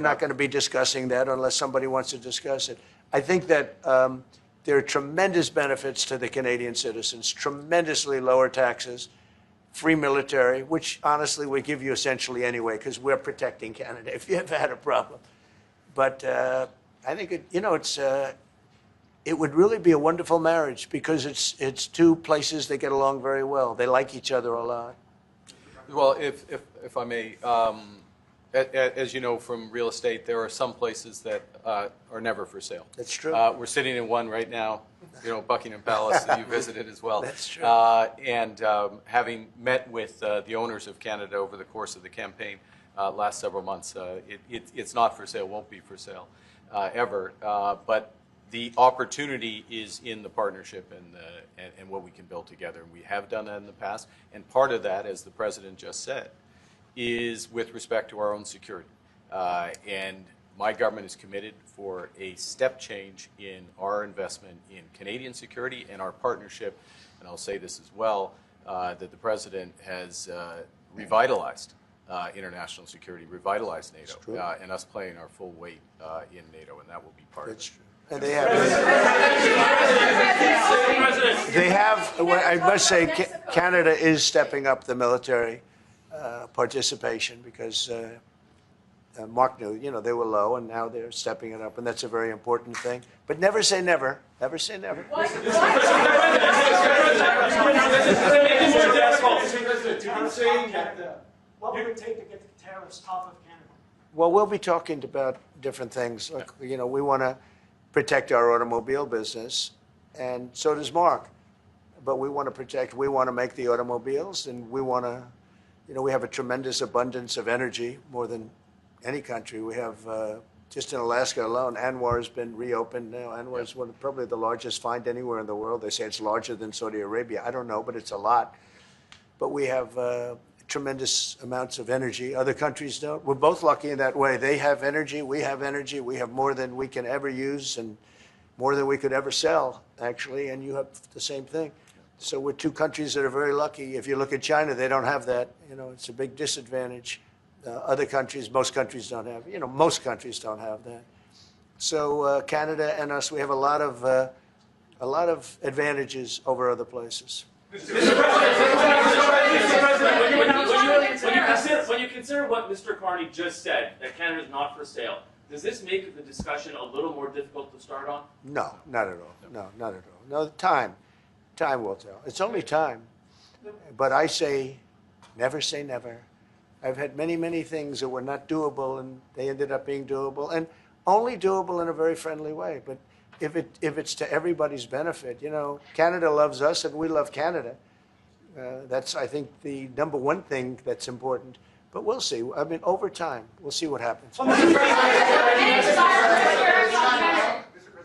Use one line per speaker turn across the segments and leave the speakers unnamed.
We're not going to be discussing that unless somebody wants to discuss it. I think that there are tremendous benefits to the Canadian citizens, tremendously lower taxes, free military, which honestly we give you essentially anyway because we're protecting Canada if you ever had a problem. But I think it would really be a wonderful marriage because it's two places that get along very well. They like each other a lot.
Well, if I may, as you know from real estate, there are some places that are never for sale.
That's true.
We're sitting in one right now, Buckingham Palace that you visited as well.
That's true.
And having met with the owners of Canada over the course of the campaign last several months, it's not for sale, won't be for sale ever. But the opportunity is in the partnership and what we can build together. And we have done that in the past. And part of that, as the President just said, is with respect to our own security. And my government is committed for a step change in our investment in Canadian security and our partnership. And I'll say this as well, that the President has revitalized international security, revitalized NATO, and us playing our full weight in NATO, and that will be part of it.
True. And they have, I must say, Canada is stepping up the military participation because Mark knew, they were low and now they're stepping it up, and that's a very important thing. But never say never. Never say never.
What would it take to get the tariffs off of Canada?
Well, we'll be talking about different things. Like, we want to protect our automobile business, and so does Mark. But we want to make the automobiles, and we want to, we have a tremendous abundance of energy, more than any country. We have, just in Alaska alone, Anwar has been reopened now. Anwar is probably the largest find anywhere in the world. They say it's larger than Saudi Arabia. I don't know, but it's a lot. But we have tremendous amounts of energy. Other countries don't. We're both lucky in that way. They have energy. We have energy. We have more than we can ever use and more than we could ever sell, actually, and you have the same thing. So we're two countries that are very lucky. If you look at China, they don't have that. It's a big disadvantage. Other countries, most countries don't have. Most countries don't have that. So Canada and us, we have a lot of advantages over other places.
Mr. President, when you consider what Mr. Carney just said, that Canada is not for sale, does this make the discussion a little more difficult to start on?
No, not at all. No, not at all. No, time will tell. It's only time. But I say never. I've had many, many things that were not doable, and they ended up being doable, and only doable in a very friendly way. But if it's to everybody's benefit, Canada loves us and we love Canada. That's, I think, the number one thing that's important. But we'll see. I mean, over time, we'll see what happens.
China.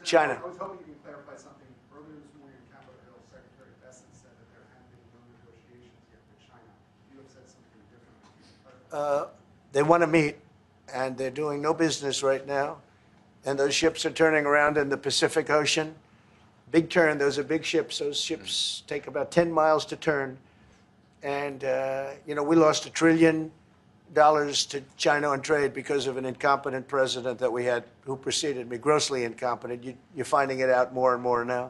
China.
I was hoping you can clarify something. Earlier this morning in Capitol Hill, Secretary Bessent said that there have been no negotiations yet with China. You have said something different.
They want to meet, and they're doing no business right now. And those ships are turning around in the Pacific Ocean. Big turn. Those are big ships. Those ships take about 10 miles to turn. And, we lost $1 trillion to China on trade because of an incompetent president that we had who preceded me, grossly incompetent. You're finding it out more and more now.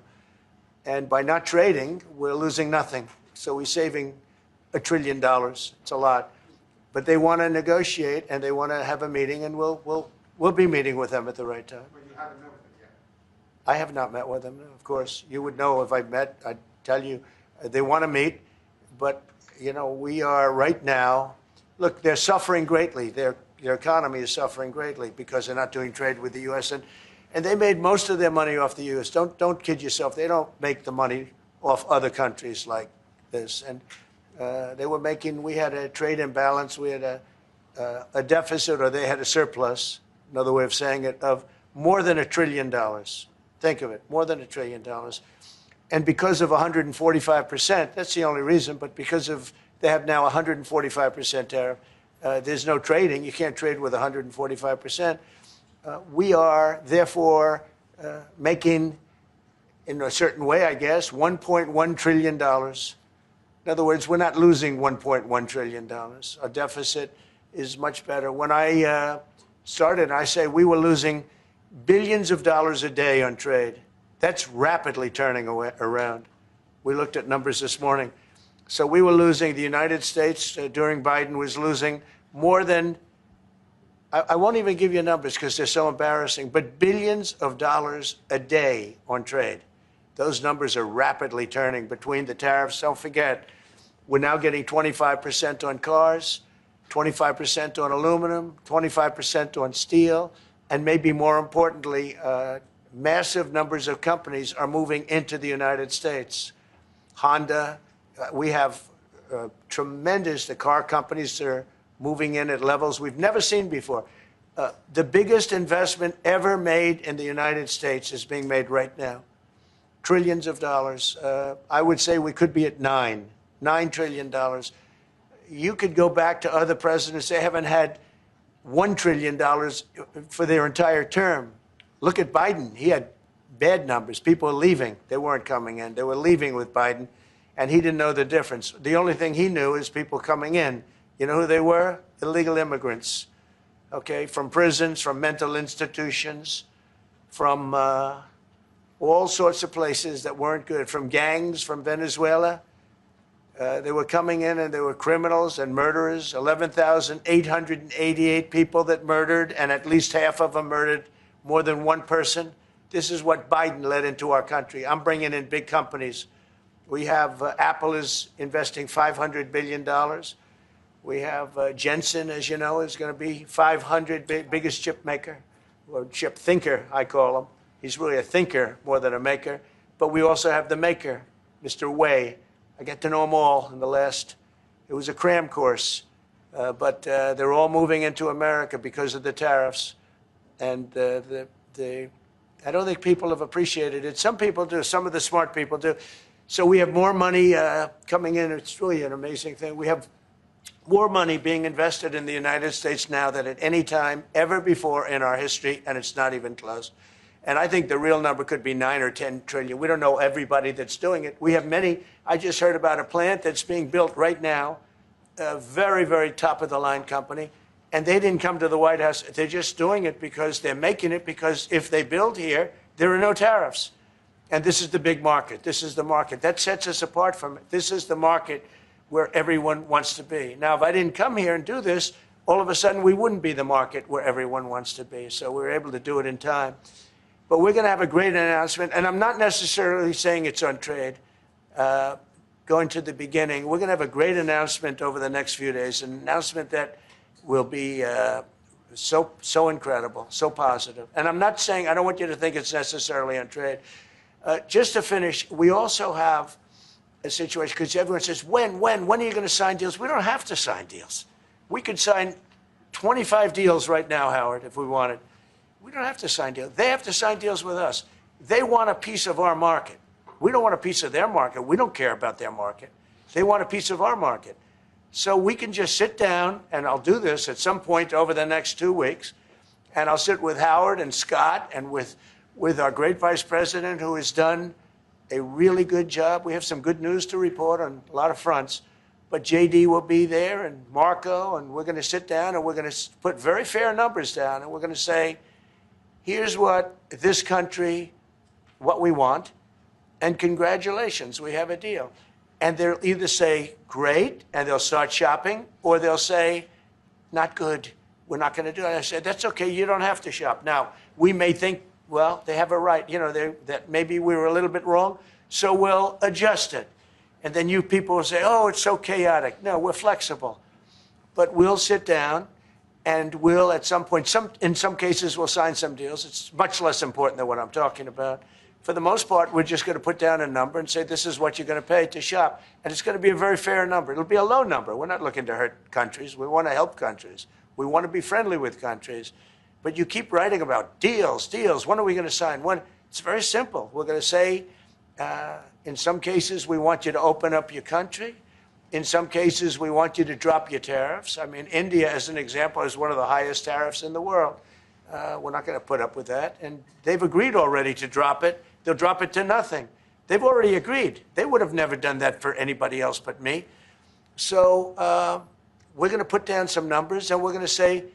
And by not trading, we're losing nothing. So we're saving $1 trillion. It's a lot. But they want to negotiate, and they want to have a meeting, and we'll be meeting with them at the right time.
But you haven't met with them yet.
I have not met with them, of course. You would know if I met. I'd tell you. They want to meet, but, we are right now. Look, they're suffering greatly. Their economy is suffering greatly because they're not doing trade with the U.S. And they made most of their money off the U.S. Don't kid yourself. They don't make the money off other countries like this. And they were making. We had a trade imbalance. We had a deficit, or they had a surplus. Another way of saying it, of more than $1 trillion. Think of it, more than $1 trillion. And because of 145%, that's the only reason, but because of they have now 145% tariff, there's no trading. You can't trade with 145%. We are, therefore, making, in a certain way, I guess, $1.1 trillion. In other words, we're not losing $1.1 trillion. Our deficit is much better. When I started, and I say we were losing billions of dollars a day on trade. That's rapidly turning around. We looked at numbers this morning. So we were losing, the United States during Biden was losing more than, I won't even give you numbers because they're so embarrassing, but billions of dollars a day on trade. Those numbers are rapidly turning between the tariffs. Don't forget, we're now getting 25% on cars, 25% on aluminum, 25% on steel, and maybe more importantly, massive numbers of companies are moving into the United States. Honda, we have tremendous, the car companies are moving in at levels we've never seen before. The biggest investment ever made in the United States is being made right now. Trillions of dollars. I would say we could be at $9 trillion. You could go back to other presidents. They haven't had $1 trillion for their entire term. Look at Biden. He had bad numbers. People were leaving. They weren't coming in. They were leaving with Biden, and he didn't know the difference. The only thing he knew is people coming in. You know who they were? Illegal immigrants, okay, from prisons, from mental institutions, from all sorts of places that weren't good, from gangs, from Venezuela. They were coming in and they were criminals and murderers, 11,888 people that murdered, and at least half of them murdered more than one person. This is what Biden led into our country. I'm bringing in big companies. We have Apple is investing $500 billion. We have Jensen, as you know, is going to be 500 biggest chip maker, or chip thinker, I call him. He's really a thinker more than a maker. But we also have the maker, Mr. Wei. I get to know them all in the last, it was a cram course. But they're all moving into America because of the tariffs. And I don't think people have appreciated it. Some people do. Some of the smart people do. So we have more money coming in. It's really an amazing thing. We have more money being invested in the United States now than at any time ever before in our history, and it's not even close. And I think the real number could be 9 or 10 trillion. We don't know everybody that's doing it. We have many. I just heard about a plant that's being built right now, a very, very top-of-the-line company, and they didn't come to the White House. They're just doing it because they're making it because if they build here, there are no tariffs. And this is the big market. This is the market. That sets us apart from it. This is the market where everyone wants to be. Now, if I didn't come here and do this, all of a sudden we wouldn't be the market where everyone wants to be. So we're able to do it in time. But we're going to have a great announcement. And I'm not necessarily saying it's on trade. Going to the beginning, we're going to have a great announcement over the next few days, an announcement that will be so incredible, so positive. And I'm not saying, I don't want you to think it's necessarily on trade. Just to finish, we also have a situation, because everyone says, when are you going to sign deals? We don't have to sign deals. We could sign 25 deals right now, Howard, if we wanted. We don't have to sign deals. They have to sign deals with us. They want a piece of our market. We don't want a piece of their market. We don't care about their market. They want a piece of our market. So we can just sit down, and I'll do this at some point over the next 2 weeks, and I'll sit with Howard and Scott and with our great vice president, who has done a really good job. We have some good news to report on a lot of fronts. But JD will be there, and Marco, and we're going to sit down, and we're going to put very fair numbers down, and we're going to say, here's what this country, what we want, and congratulations, we have a deal. And they'll either say, great, and they'll start shopping, or they'll say, not good, we're not going to do it. And I said, that's okay, you don't have to shop. Now, we may think, well, they have a right, you know, that maybe we were a little bit wrong, so we'll adjust it. And then you people will say, oh, it's so chaotic. No, we're flexible. But we'll sit down, and we'll, at some point, in some cases, we'll sign some deals. It's much less important than what I'm talking about. For the most part, we're just going to put down a number and say, this is what you're going to pay to shop. And it's going to be a very fair number. It'll be a low number. We're not looking to hurt countries. We want to help countries. We want to be friendly with countries. But you keep writing about deals. When are we going to sign? When? It's very simple. We're going to say, in some cases, we want you to open up your country. In some cases, we want you to drop your tariffs. I mean, India, as an example, has one of the highest tariffs in the world. We're not going to put up with that. And they've agreed already to drop it. They'll drop it to nothing. They've already agreed. They would have never done that for anybody else but me. So we're going to put down some numbers, and we're going to say,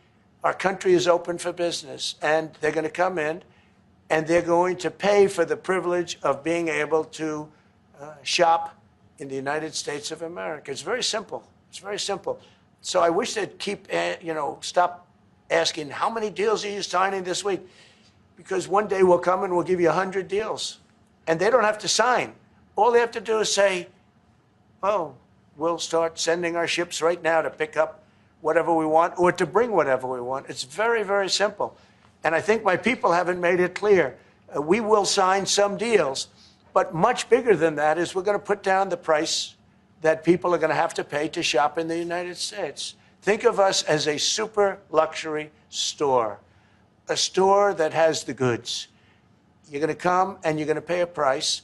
Our country is open for business, and they're going to come in, and they're going to pay for the privilege of being able to shop in the United States of America. It's very simple. It's very simple. So I wish they'd keep, stop asking, how many deals are you signing this week? Because one day we'll come and we'll give you 100 deals. And they don't have to sign. All they have to do is say, oh, we'll start sending our ships right now to pick up whatever we want or to bring whatever we want. It's very, very simple. And I think my people haven't made it clear. We will sign some deals, but much bigger than that is we're going to put down the price that people are going to have to pay to shop in the United States. Think of us as a super luxury store, a store that has the goods. You're going to come and you're going to pay a price,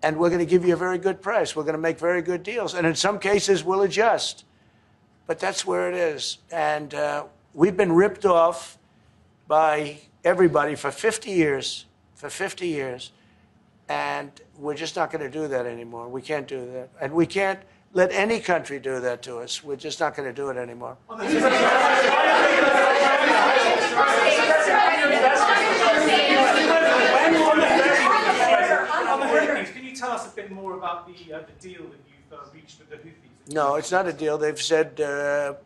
and we're going to give you a very good price. We're going to make very good deals. And in some cases, we'll adjust. But that's where it is. And we've been ripped off by everybody for 50 years, and we're just not going to do that anymore. We can't do that. And we can't let any country do that to us. We're just not going to do it anymore.
Can you tell us a bit more about the deal that you've reached with the Houthis?
No, it's not a deal. They've said,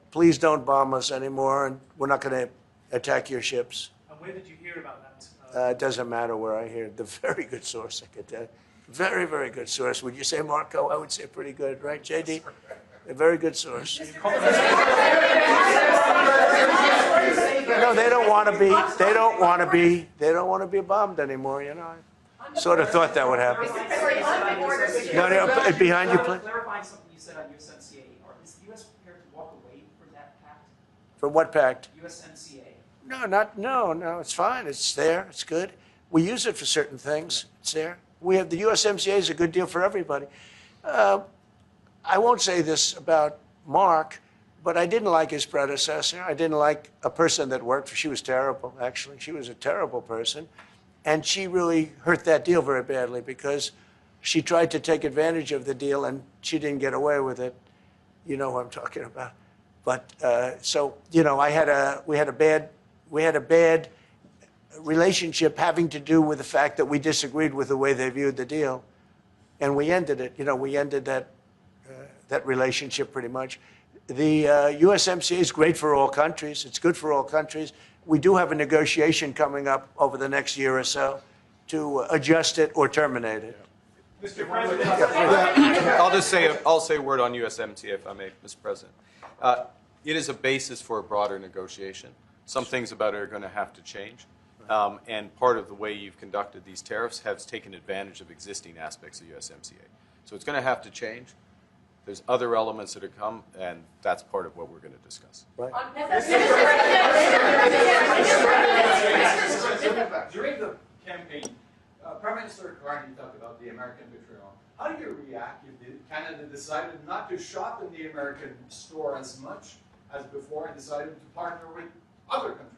please don't bomb us anymore, and we're not going to attack your ships.
And where did you hear about that?
It doesn't matter where I hear it. The very good source, I could tell you. Very, very good source. Would you say, Marco? I would say pretty good, right, JD? A very good source. No, they don't want to be. They don't want to be. They don't want to be bombed anymore. You know, I sort of thought that would happen. No, behind you, please.
Clarifying something you said on USMCA, is the U.S. prepared to walk away from that pact?
From what pact?
USMCA.
No. It's fine. It's there. It's good. We use it for certain things. It's there. We have the USMCA is a good deal for everybody. I won't say this about Mark, but I didn't like his predecessor. I didn't like a person that worked for. She was terrible, actually. She was a terrible person. And she really hurt that deal very badly because she tried to take advantage of the deal and she didn't get away with it. You know who I'm talking about. But so, you know, we had a bad relationship having to do with the fact that we disagreed with the way they viewed the deal. And we ended it. You know, we ended that relationship pretty much. The USMCA is great for all countries. It's good for all countries. We do have a negotiation coming up over the next year or so to adjust it or terminate it.
Mr. President.
I'll say a word on USMCA, if I may, Mr. President. It is a basis for a broader negotiation. Some things about it are going to have to change. And part of the way you've conducted these tariffs has taken advantage of existing aspects of USMCA. So it's going to have to change. There's other elements that are come, and that's part of what we're going to discuss.
Right.
During the campaign, Prime Minister Carney talked about the American betrayal. How do you react if Canada decided not to shop in the American store as much as before and decided to partner with other countries?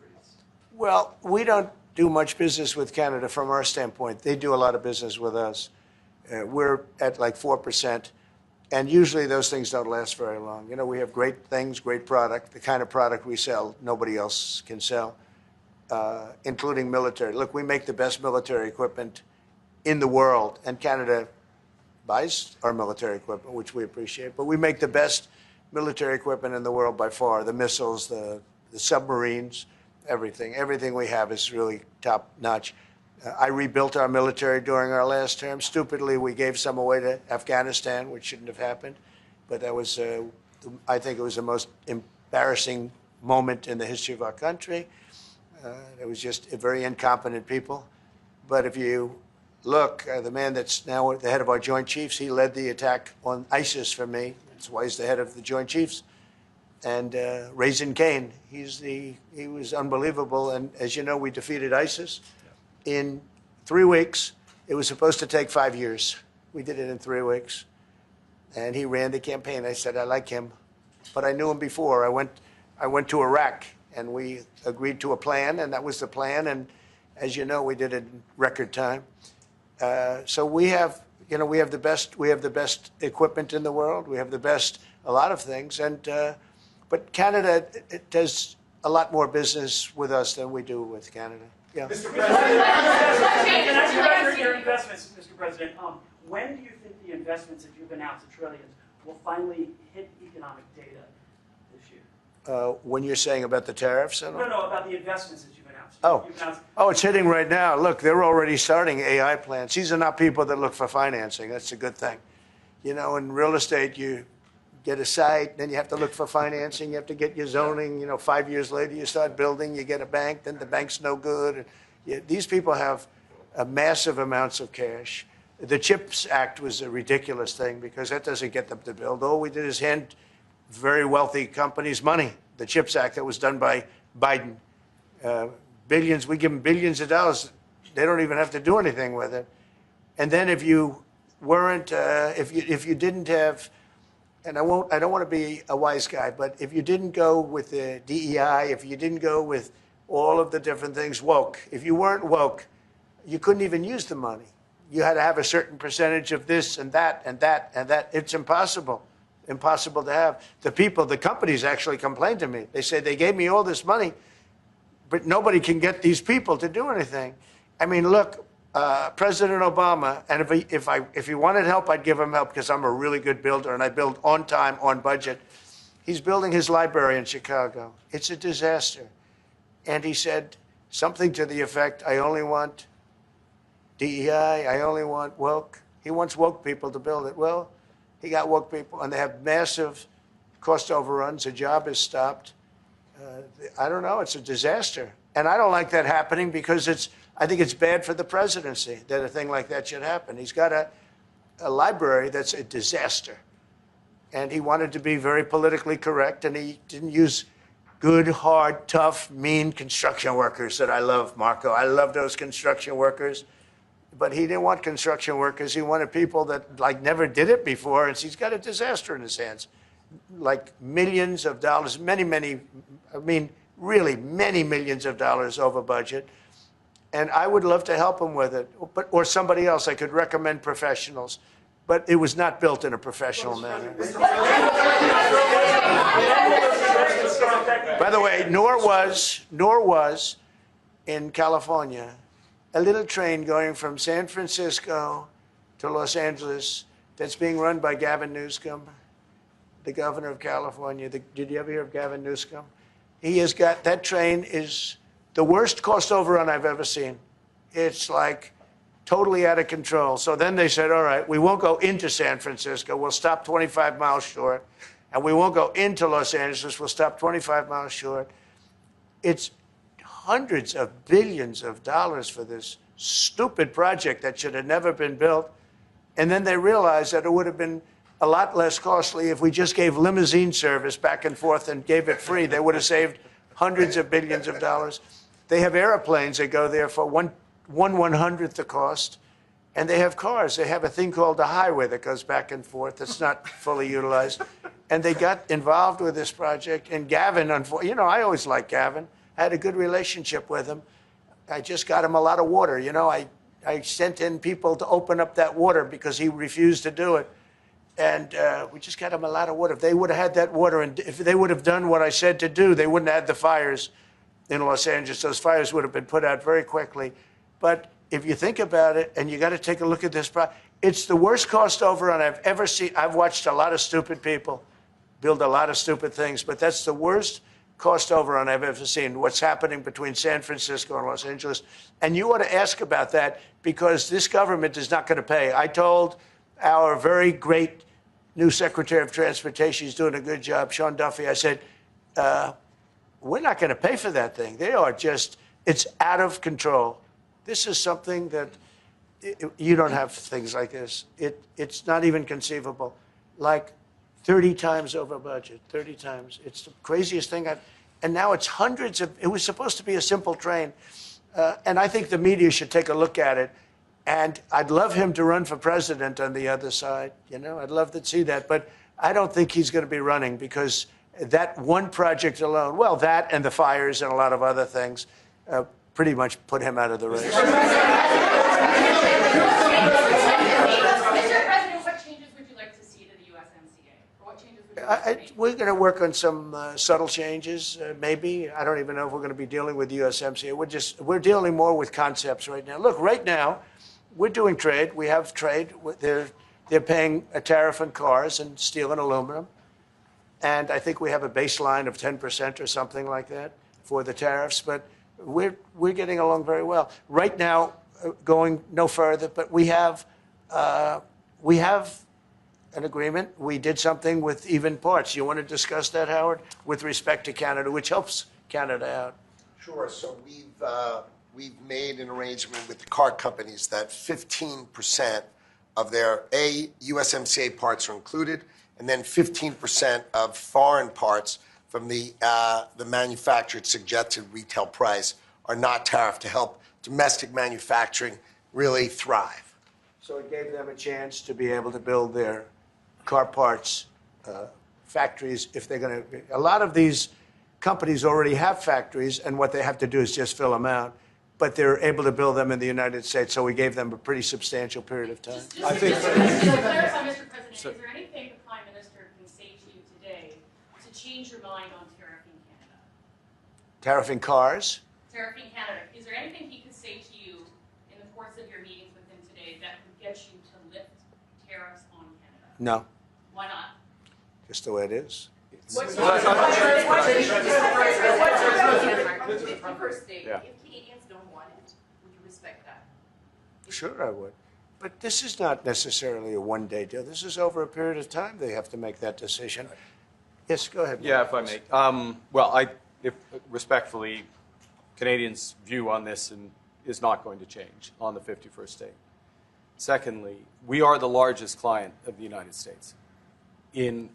Well, we don't do much business with Canada from our standpoint. They do a lot of business with us. We're at like 4%. And usually those things don't last very long. You know, we have great things, great product. The kind of product we sell, nobody else can sell, including military. Look, we make the best military equipment in the world, and Canada buys our military equipment, which we appreciate. But we make the best military equipment in the world by far. The missiles, the submarines, everything. Everything we have is really top notch. I rebuilt our military during our last term. Stupidly, we gave some away to Afghanistan, which shouldn't have happened. But that was, I think it was the most embarrassing moment in the history of our country. It was just very incompetent people. But if you look, the man that's now the head of our Joint Chiefs, he led the attack on ISIS for me. That's why he's the head of the Joint Chiefs. And Raisin Kane, he was unbelievable. And as you know, we defeated ISIS. In 3 weeks. It was supposed to take 5 years. We did it in 3 weeks. And he ran the campaign. I said, I like him. But I knew him before. I went to Iraq, and we agreed to a plan, and that was the plan. And as you know, we did it in record time. So we have, you know, we have the best equipment in the world. We have the best, a lot of things. And but Canada, it does a lot more business with us than we do with Canada. Yeah.
Mr.
Can
President,
I ask you about your investments, Mr. President? When do you think the investments that you've announced, the trillions, will finally hit economic data this year?
When you're saying about the tariffs and all?
No, about the investments that you've announced.
Oh.
You've announced
It's hitting right now. Look, they're already starting AI plants. These are not people that look for financing. That's a good thing. You know, in real estate, you get a site, then you have to look for financing. You have to get your zoning. You know, 5 years later, you start building. You get a bank, then the bank's no good. These people have massive amounts of cash. The CHIPS Act was a ridiculous thing because that doesn't get them to build. All we did is hand very wealthy companies money. The CHIPS Act that was done by Biden. Billions, we give them billions of dollars. They don't even have to do anything with it. And then if you weren't, if you didn't have, and I don't want to be a wise guy, but if you didn't go with the DEI, if you didn't go with all of the different things, woke, if you weren't woke, you couldn't even use the money. You had to have a certain percentage of this and that and that and that. It's impossible to have. The companies actually complained to me. They said they gave me all this money, but nobody can get these people to do anything. I mean, look, President Obama, and if he wanted help, I'd give him help because I'm a really good builder and I build on time, on budget. He's building his library in Chicago. It's a disaster. And he said something to the effect, I only want DEI, I only want woke. He wants woke people to build it. Well, he got woke people, and they have massive cost overruns. A job is stopped. I don't know. It's a disaster. And I don't like that happening because I think it's bad for the presidency that a thing like that should happen. He's got a library that's a disaster. And he wanted to be very politically correct, and he didn't use good, hard, tough, mean construction workers that I love, Marco. I love those construction workers. But he didn't want construction workers. He wanted people that never did it before. And he's got a disaster in his hands, like millions of dollars, really many millions of dollars over budget. And I would love to help him with it, or somebody else. I could recommend professionals, but it was not built in a professional manner. By the way, nor was in California a little train going from San Francisco to Los Angeles that's being run by Gavin Newsom, the governor of California. Did you ever hear of Gavin Newsom? That train is the worst cost overrun I've ever seen. It's like totally out of control. So then they said, all right, we won't go into San Francisco. We'll stop 25 miles short. And we won't go into Los Angeles. We'll stop 25 miles short. It's hundreds of billions of dollars for this stupid project that should have never been built. And then they realized that it would have been a lot less costly if we just gave limousine service back and forth and gave it free. They would have saved hundreds of billions of dollars. They have airplanes that go there for one 1/100th the cost. And they have cars. They have a thing called a highway that goes back and forth that's not fully utilized. And they got involved with this project. And Gavin, I always liked Gavin. I had a good relationship with him. I just got him a lot of water. I sent in people to open up that water because he refused to do it. And we just got him a lot of water. If they would have had that water, and if they would have done what I said to do, they wouldn't have had the fires in Los Angeles. Those fires would have been put out very quickly. But if you think about it, and you got to take a look at this, it's the worst cost overrun I've ever seen. I've watched a lot of stupid people build a lot of stupid things, but that's the worst cost overrun I've ever seen, what's happening between San Francisco and Los Angeles. And you ought to ask about that because this government is not going to pay. I told our very great new Secretary of Transportation, he's doing a good job, Sean Duffy, I said, we're not going to pay for that thing. It's out of control. This is something that you don't have things like this. It's not even conceivable. Like 30 times over budget, 30 times. It's the craziest thing and now it's hundreds of, it was supposed to be a simple train. And I think the media should take a look at it. And I'd love him to run for president on the other side. I'd love to see that. But I don't think he's going to be running because that one project alone, well, that and the fires and a lot of other things, pretty much put him out of the race.
Mr. President, what changes would you like to see to the USMCA? Or what changes would you
We're going to work on some subtle changes, maybe. I don't even know if we're going to be dealing with USMCA. We're dealing more with concepts right now. Look, right now, we're doing trade. We have trade. They're paying a tariff on cars and steel and aluminum. And I think we have a baseline of 10% or something like that for the tariffs. But we're getting along very well. Right now, going no further, but we have an agreement. We did something with even parts. You want to discuss that, Howard, with respect to Canada, which helps Canada out?
Sure. So we've made an arrangement with the car companies that 15% of their USMCA parts are included, and then 15% of foreign parts from the manufactured suggested retail price are not tariffed to help domestic manufacturing really thrive.
So it gave them a chance to be able to build their car parts factories if they're going to. A lot of these companies already have factories, and what they have to do is just fill them out. But they're able to build them in the United States, so we gave them a pretty substantial period of time.
Just to clarify, Mr. President, is there anything the Prime Minister can say to you today to change your mind on tariffing Canada?
Tariffing cars?
Tariffing Canada. Is there anything he could say to you in the course of your meetings with him today that would get you to lift tariffs on Canada?
No.
Why not?
Just the way it is.
What's
your first state?
Yeah.
If Canadians don't want it, would you respect that?
Sure, I would. But this is not necessarily a one-day deal. This is over a period of time they have to make that decision. Yes, go ahead.
Yeah, if I may. Well, respectfully, Canadians' view on this is not going to change on the 51st state. Secondly, we are the largest client of the United States in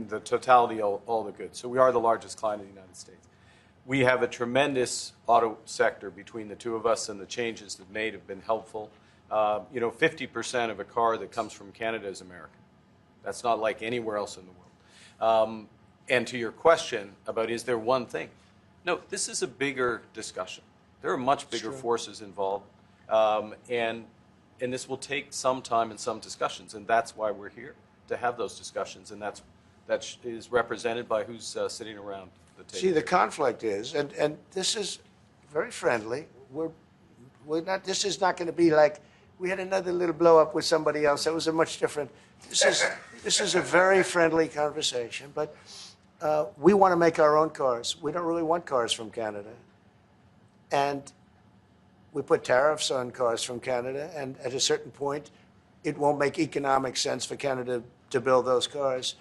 the totality of all the goods. So we are the largest client of the United States. We have a tremendous auto sector between the two of us, and the changes that made have been helpful. 50% of a car that comes from Canada is American. That's not like anywhere else in the world. And to your question about is there one thing? No, this is a bigger discussion. There are much bigger forces involved, and this will take some time and some discussions, and that's why we're here, to have those discussions, and that is represented by who's sitting around the table.
See, the conflict is, and this is very friendly. We're not. This is not going to be like we had another little blow up with somebody else. That was a much different. This is a very friendly conversation, but we want to make our own cars. We don't really want cars from Canada, and we put tariffs on cars from Canada, and at a certain point, it won't make economic sense for Canada to build those cars.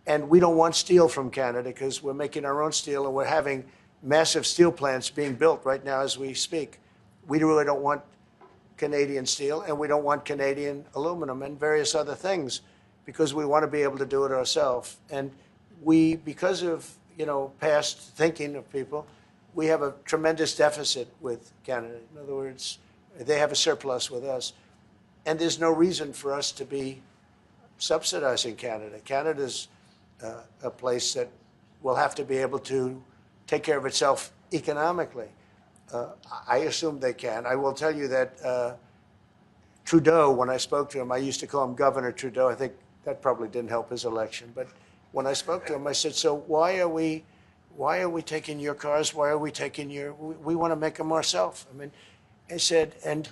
And we don't want steel from Canada because we're making our own steel, and we're having massive steel plants being built right now as we speak. We really don't want Canadian steel, and we don't want Canadian aluminum and various other things because we want to be able to do it ourselves. And we, because of past thinking of people, we have a tremendous deficit with Canada. In other words, they have a surplus with us. And there's no reason for us to be subsidizing Canada. Canada's a place that will have to be able to take care of itself economically. I assume they can. I will tell you that Trudeau, when I spoke to him, I used to call him Governor Trudeau. I think that probably didn't help his election. But when I spoke to him, I said, so why are we taking your cars? Why are we taking we want to make them ourselves. I mean, I said, and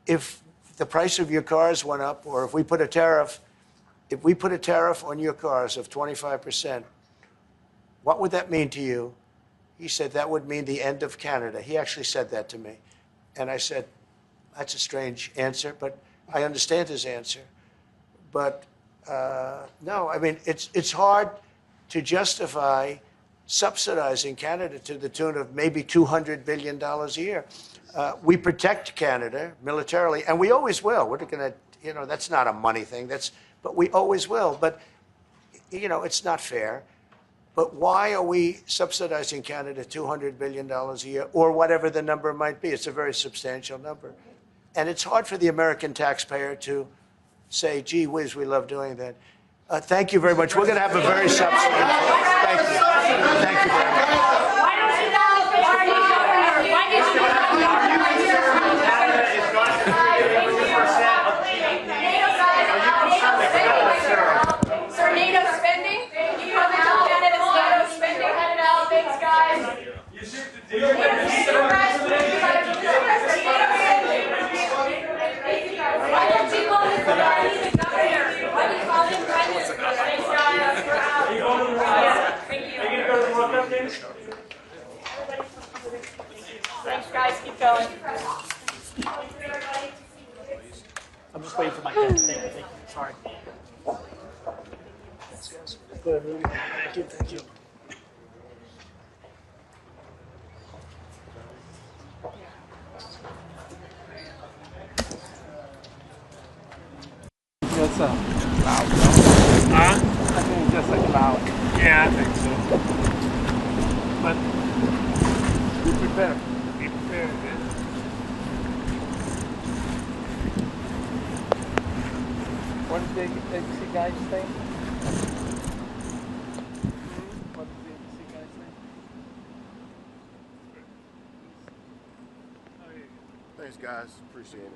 if the price of your cars went up, or if we put a tariff on your cars of 25%, what would that mean to you? He said, that would mean the end of Canada. He actually said that to me. And I said, that's a strange answer, but I understand his answer. But no, I mean, it's hard to justify subsidizing Canada to the tune of maybe $200 billion a year. We protect Canada militarily, and we always will. We're going to, that's not a money thing. But we always will. But, it's not fair. But why are we subsidizing Canada $200 billion a year, or whatever the number might be? It's a very substantial number. And it's hard for the American taxpayer to say, gee whiz, we love doing that. Thank you very much. We're going to have a very substantial. Thank you. Thank you very much.
Why don't you why did you
NATO spending?
keep going. I'm just waiting for my pen. Thank you. Sorry. Go ahead, Rudy. Thank you.
Just a cloud. Huh? I think just a cloud. Yeah, I think so. But be prepared. Be prepared. Yeah. What did the ABC guys say? What did the ABC guys say?
Thanks, guys. Appreciate it.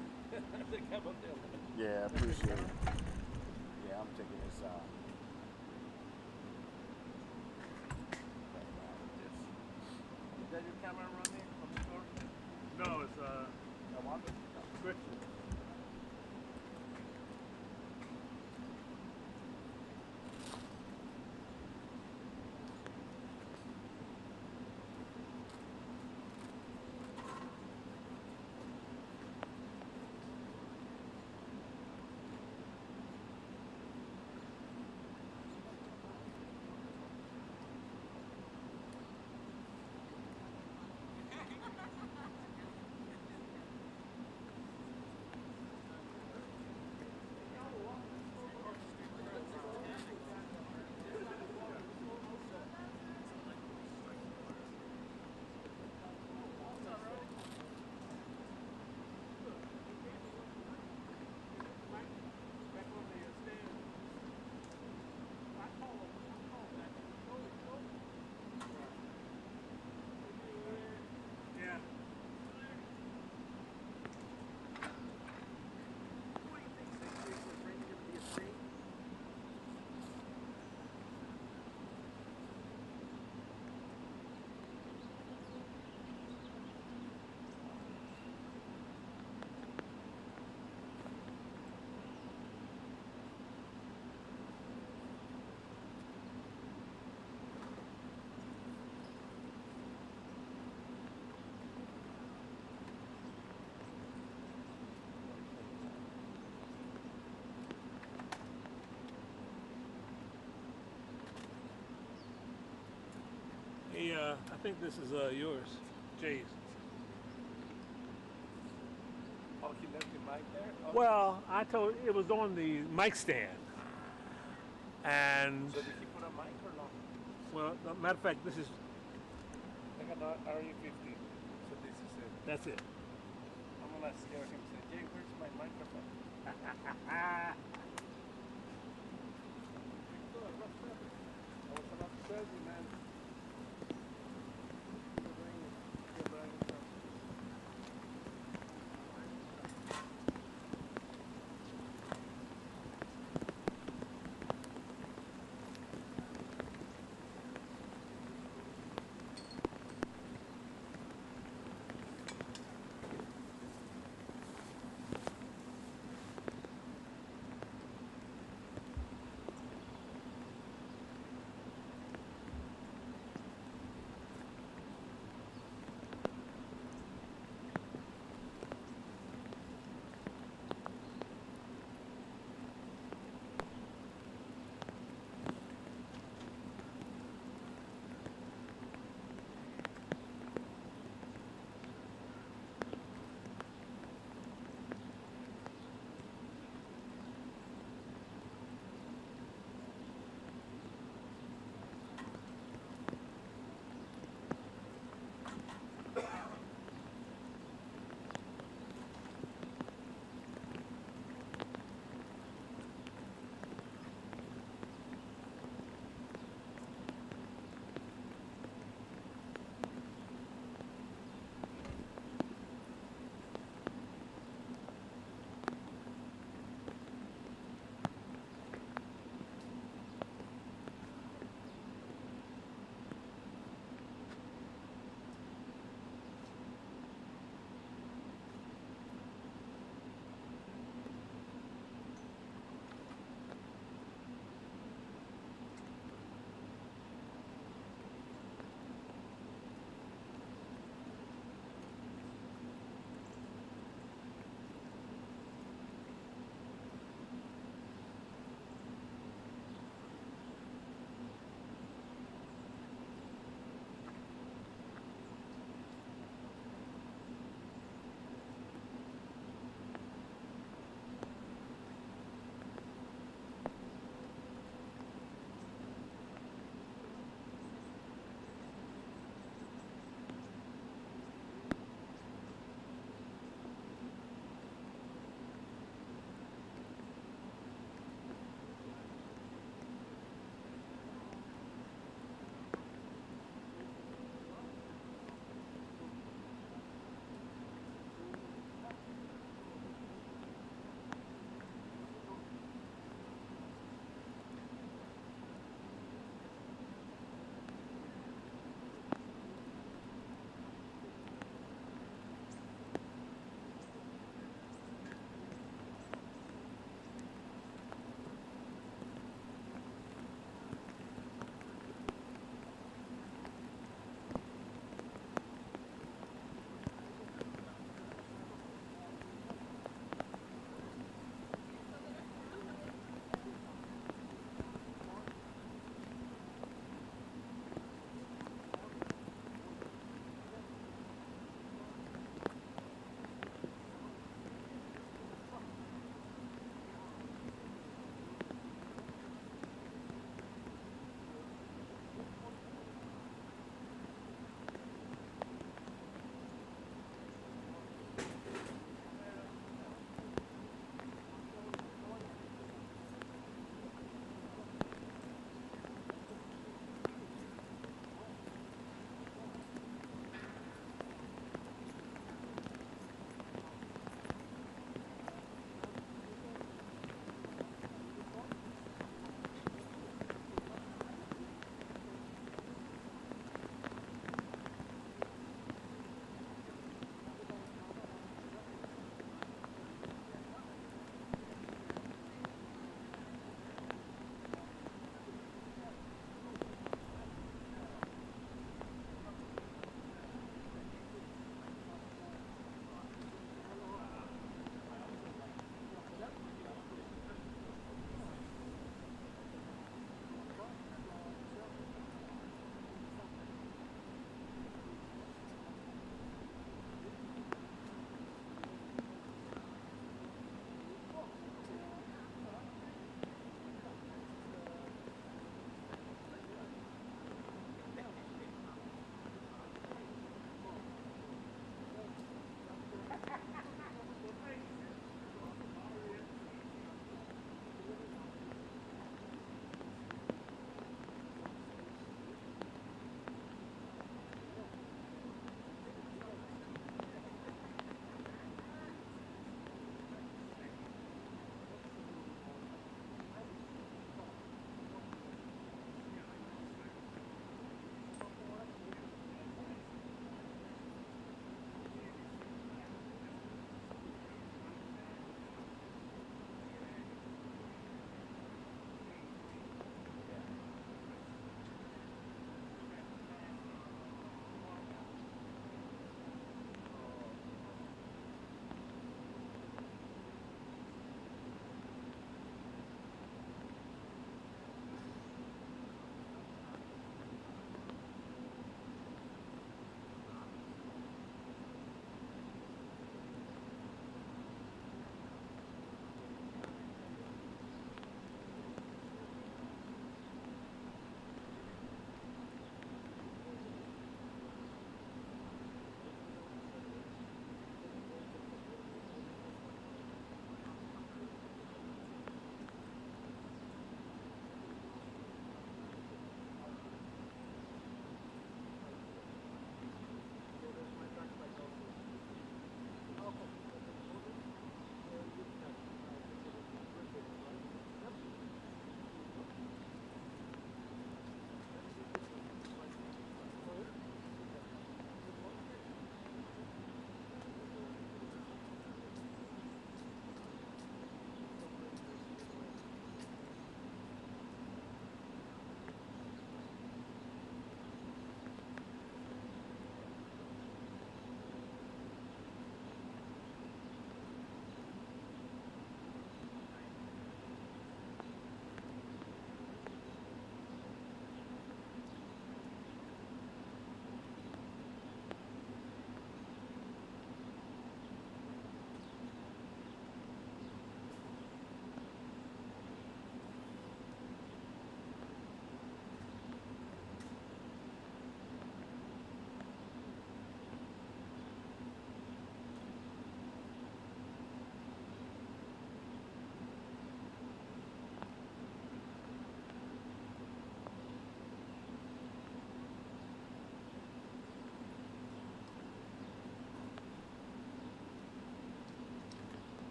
Yeah, appreciate it. Yeah, I'm taking this out.
Is that your camera running on the floor? No, it's I want it. Switch it. Hey, I think this is yours, Jay's. Oh, he left the mic there? Oh. Well, I told it was on the mic stand. And so did he put a mic or not? Well, matter of fact, this is. I got an RE50. So this is it. That's it. I'm gonna scare him. Say, Jay, where's my microphone? I was about to tell you, man.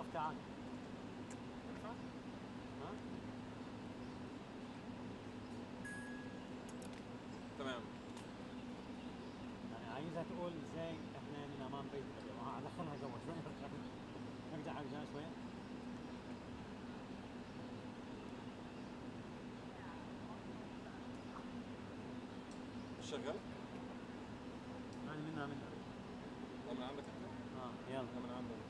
نواف تعال.
تمام.
يعني عايزها تقول ازاي احنا من امام بيتك يا جماعه دخلنا جوا شوي نرجع على الجهاز شوي.
شغال؟
يعني منها
من عندك انت؟
يلا
من عندك.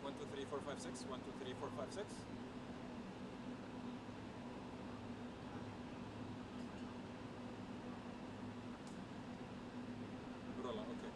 One, two, three, four, five, six. 1, 2, 3, 4, 5, 6. Rolla, okay.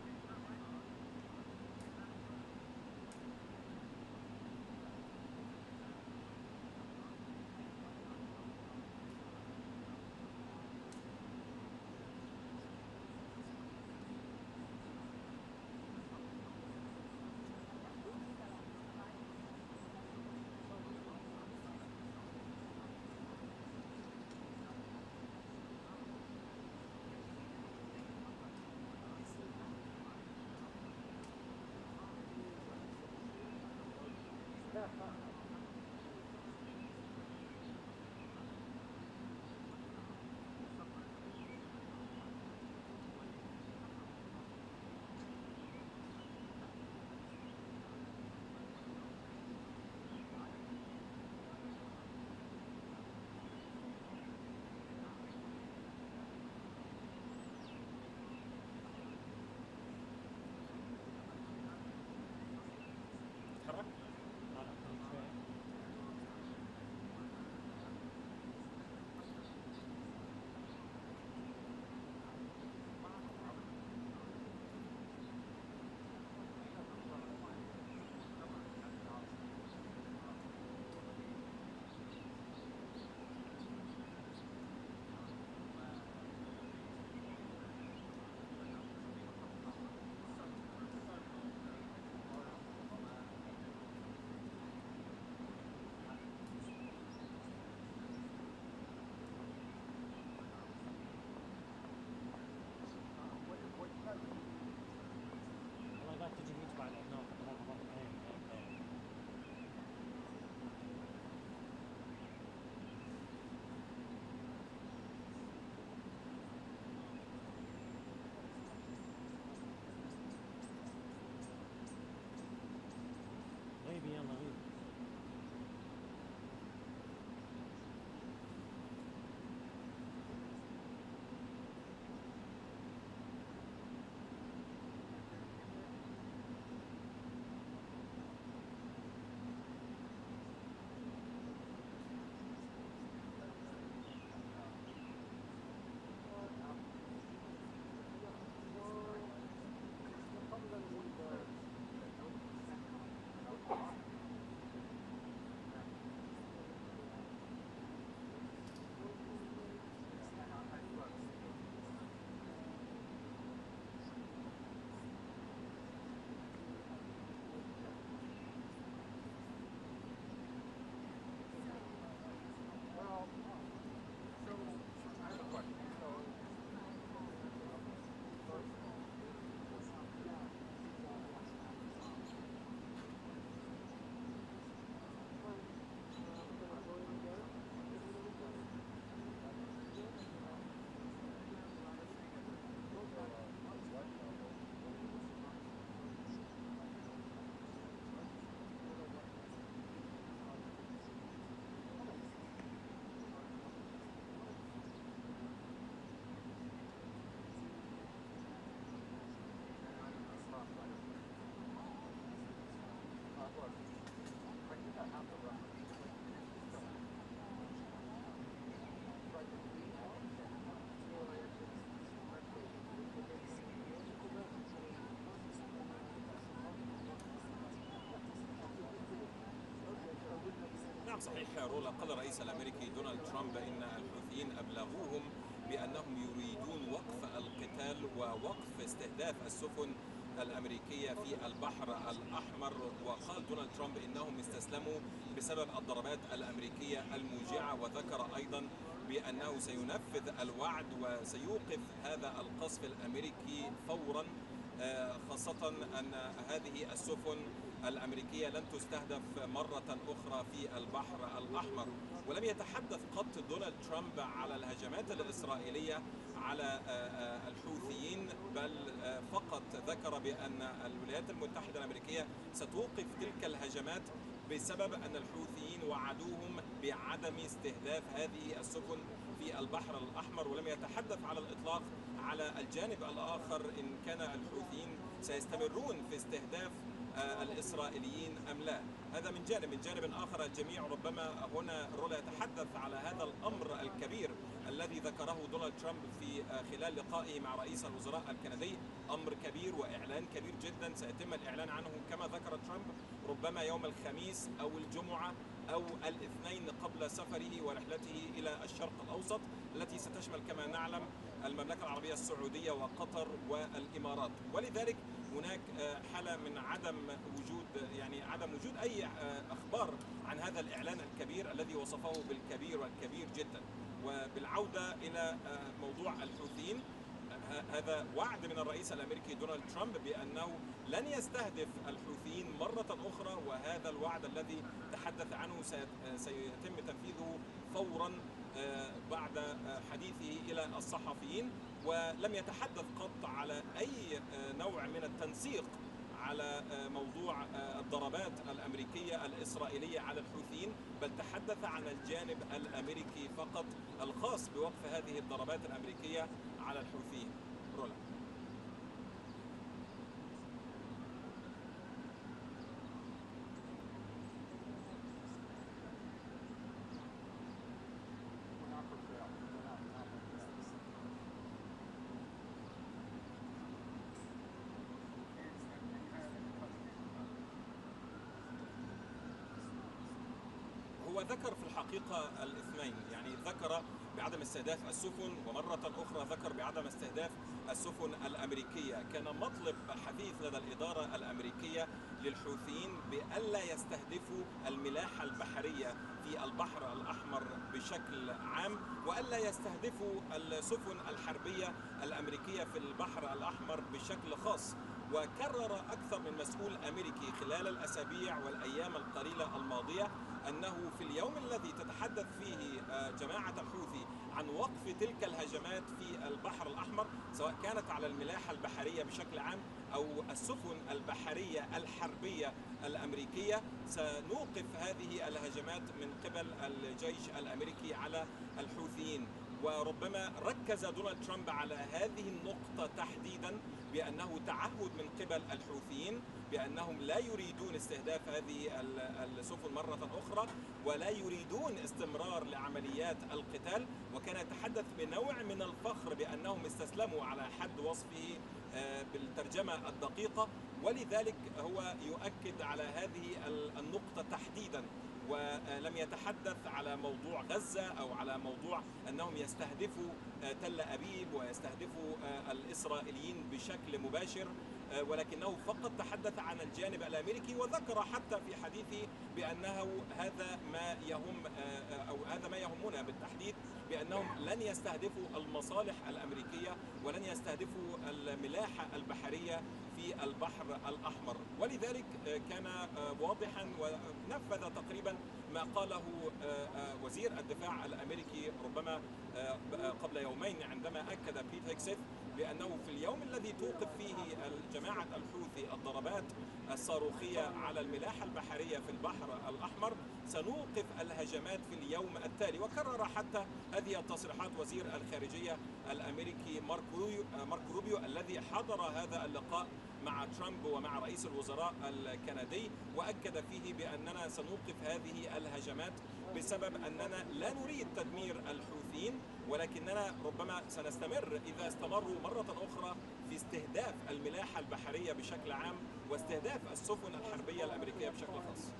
غيبي يلا غيبي.
نعم صحيح رولا. قال الرئيس الأمريكي دونالد ترامب إن الحوثيين أبلغوهم بأنهم يريدون وقف القتال ووقف استهداف السفن الأمريكية في البحر الأحمر، وقال دونالد ترامب إنهم استسلموا بسبب الضربات الأمريكية الموجعة، وذكر أيضا بأنه سينفذ الوعد وسيوقف هذا القصف الأمريكي فورا، خاصة أن هذه السفن الأمريكية لن تستهدف مرة أخرى في البحر الأحمر. ولم يتحدث قط دونالد ترامب على الهجمات الإسرائيلية على الحوثيين، بل فقط ذكر بأن الولايات المتحدة الأمريكية ستوقف تلك الهجمات بسبب أن الحوثيين وعدوهم بعدم استهداف هذه السفن في البحر الأحمر. ولم يتحدث على الإطلاق على الجانب الآخر إن كان الحوثيين سيستمرون في استهداف الإسرائيليين أم لا. هذا من جانب. من جانب آخر الجميع ربما هنا رولا يتحدث على هذا الأمر الكبير الذي ذكره دونالد ترامب في خلال لقائه مع رئيس الوزراء الكندي. أمر كبير وإعلان كبير جدا سيتم الإعلان عنه كما ذكر ترامب ربما يوم الخميس أو الجمعة أو الاثنين قبل سفره ورحلته إلى الشرق الأوسط، التي ستشمل كما نعلم المملكة العربية السعودية وقطر والإمارات. ولذلك هناك حالة من عدم وجود أي أخبار عن هذا الإعلان الكبير الذي وصفه بالكبير والكبير جدا. وبالعودة إلى موضوع الحوثيين، هذا وعد من الرئيس الأمريكي دونالد ترامب بأنه لن يستهدف الحوثيين مرة أخرى، وهذا الوعد الذي تحدث عنه سيتم تنفيذه فورا بعد حديثه إلى الصحفيين. ولم يتحدث قط على أي نوع من التنسيق على موضوع الضربات الأمريكية الإسرائيلية على الحوثيين، بل تحدث عن الجانب الأمريكي فقط الخاص بوقف هذه الضربات الأمريكية على الحوثيين. رولا. هو ذكر في الحقيقة الاثنين، يعني ذكر بعدم استهداف السفن، ومرة أخرى ذكر بعدم استهداف السفن الأمريكية. كان مطلب حثيث لدى الإدارة الأمريكية للحوثيين بألا يستهدفوا الملاحة البحرية في البحر الأحمر بشكل عام، وألا يستهدفوا السفن الحربية الأمريكية في البحر الأحمر بشكل خاص. وكرر أكثر من مسؤول أمريكي خلال الأسابيع والأيام القليلة الماضية أنه في اليوم الذي تتحدث فيه جماعة الحوثي عن وقف تلك الهجمات في البحر الأحمر، سواء كانت على الملاحة البحرية بشكل عام أو السفن البحرية الحربية الأمريكية، سنوقف هذه الهجمات من قبل الجيش الأمريكي على الحوثيين. وربما ركز دونالد ترامب على هذه النقطة تحديدا بأنه تعهد من قبل الحوثيين بأنهم لا يريدون استهداف هذه السفن مرة أخرى، ولا يريدون استمرار لعمليات القتال. وكان يتحدث بنوع من الفخر بأنهم استسلموا على حد وصفه بالترجمة الدقيقة. ولذلك هو يؤكد على هذه النقطة تحديدا، ولم يتحدث على موضوع غزة أو على موضوع أنهم يستهدفوا تل أبيب ويستهدفوا الإسرائيليين بشكل مباشر، ولكنه فقط تحدث عن الجانب الأمريكي. وذكر حتى في حديثه بأنه هذا ما يهم أو هذا ما يهمنا بالتحديد، بأنهم لن يستهدفوا المصالح الأمريكية ولن يستهدفوا الملاحة البحرية في البحر الأحمر. ولذلك كان واضحا ونفذ تقريبا ما قاله وزير الدفاع الأمريكي ربما قبل يومين، عندما أكد بيت هيكسيت بأنه في اليوم الذي توقف فيه جماعة الحوثي الضربات الصاروخية على الملاحة البحرية في البحر الأحمر سنوقف الهجمات في اليوم التالي. وكرر حتى هذه التصريحات وزير الخارجية الأمريكي مارك روبيو الذي حضر هذا اللقاء مع ترامب ومع رئيس الوزراء الكندي، وأكد فيه بأننا سنوقف هذه الهجمات بسبب أننا لا نريد تدمير الحوثيين، ولكننا ربما سنستمر إذا استمروا مرة أخرى في استهداف الملاحة البحرية بشكل عام واستهداف السفن الحربية الأمريكية بشكل خاص.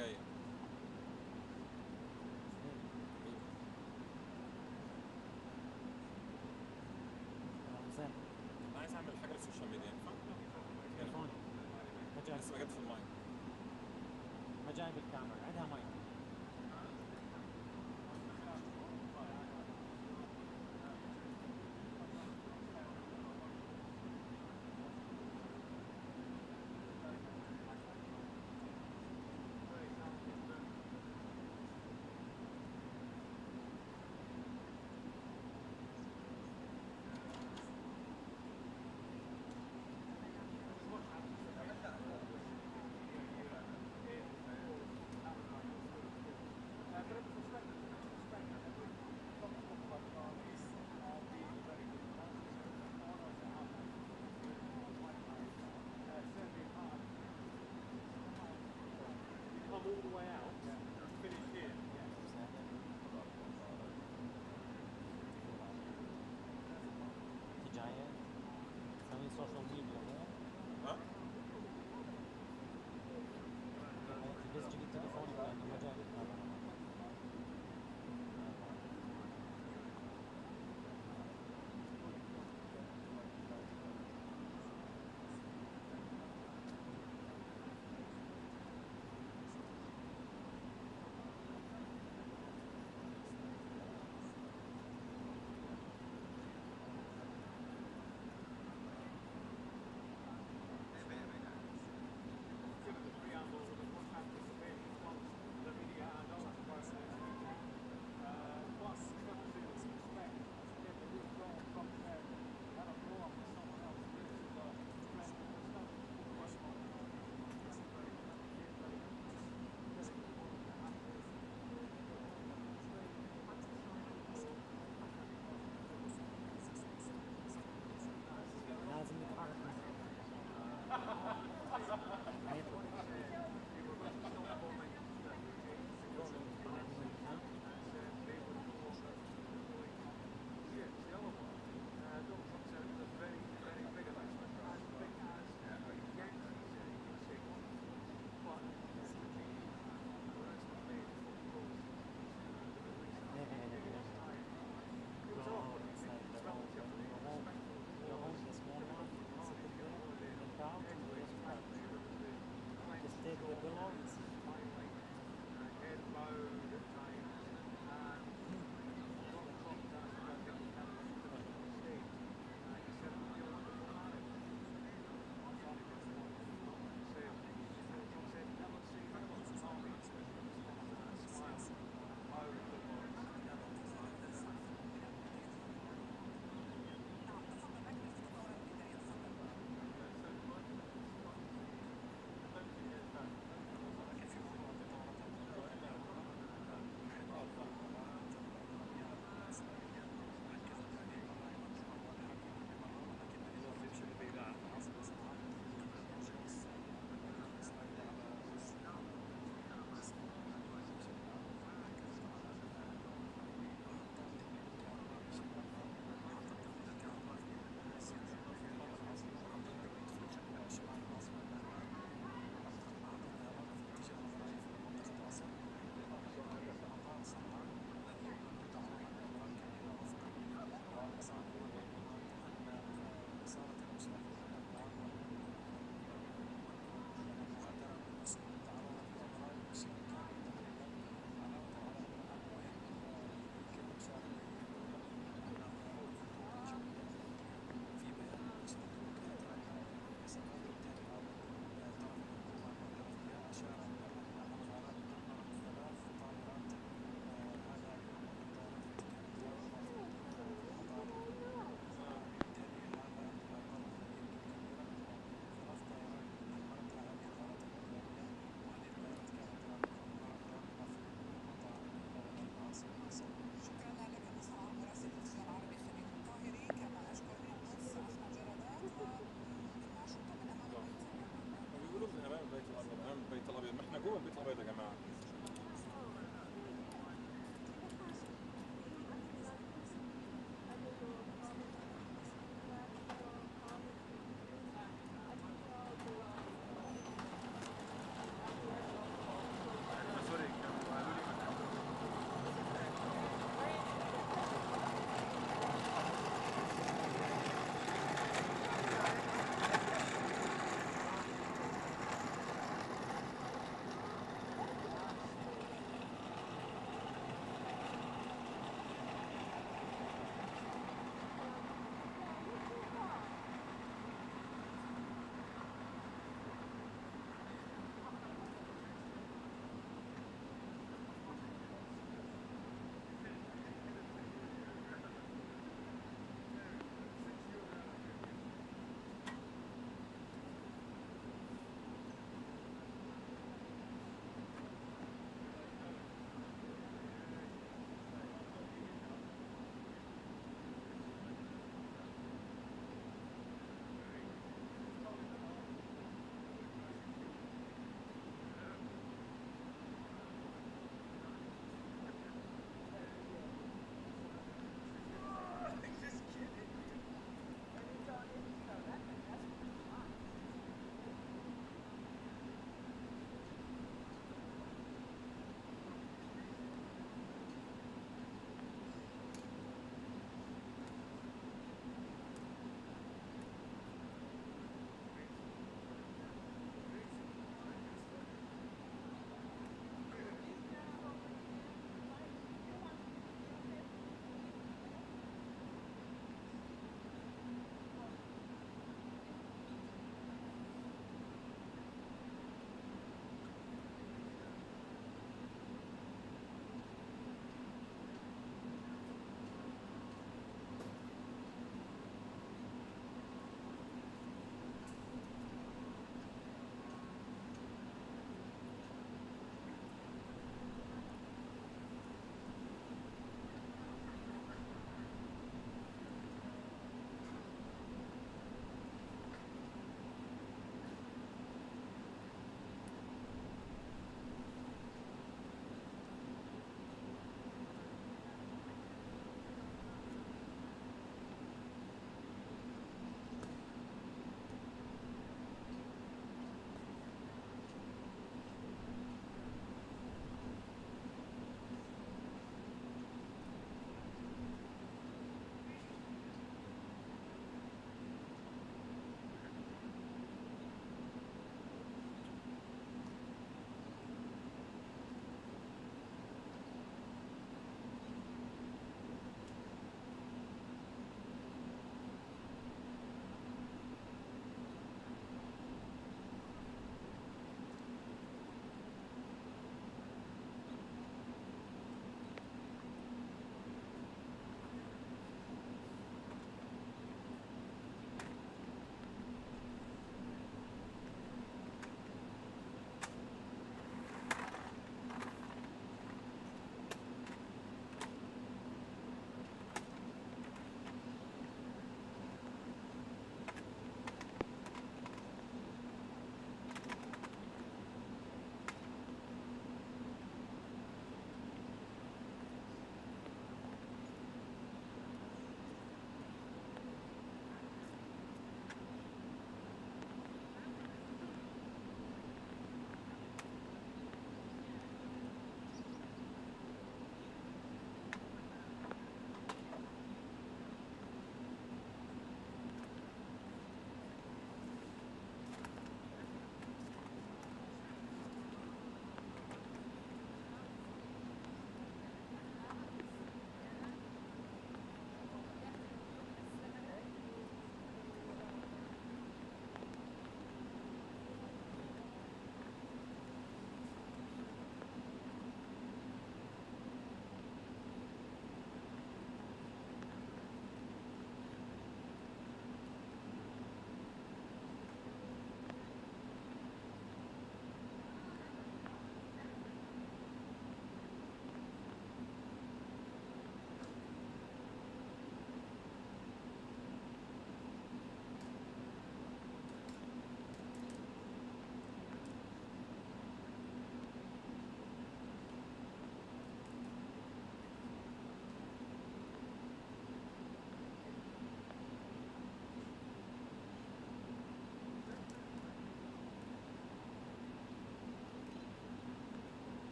جايه. انا عايز اعمل حاجه للسوشيال ميديا ينفع؟ تليفوني لسه ما جبتش المايك. ما جاي بالكاميرا عندها مايك.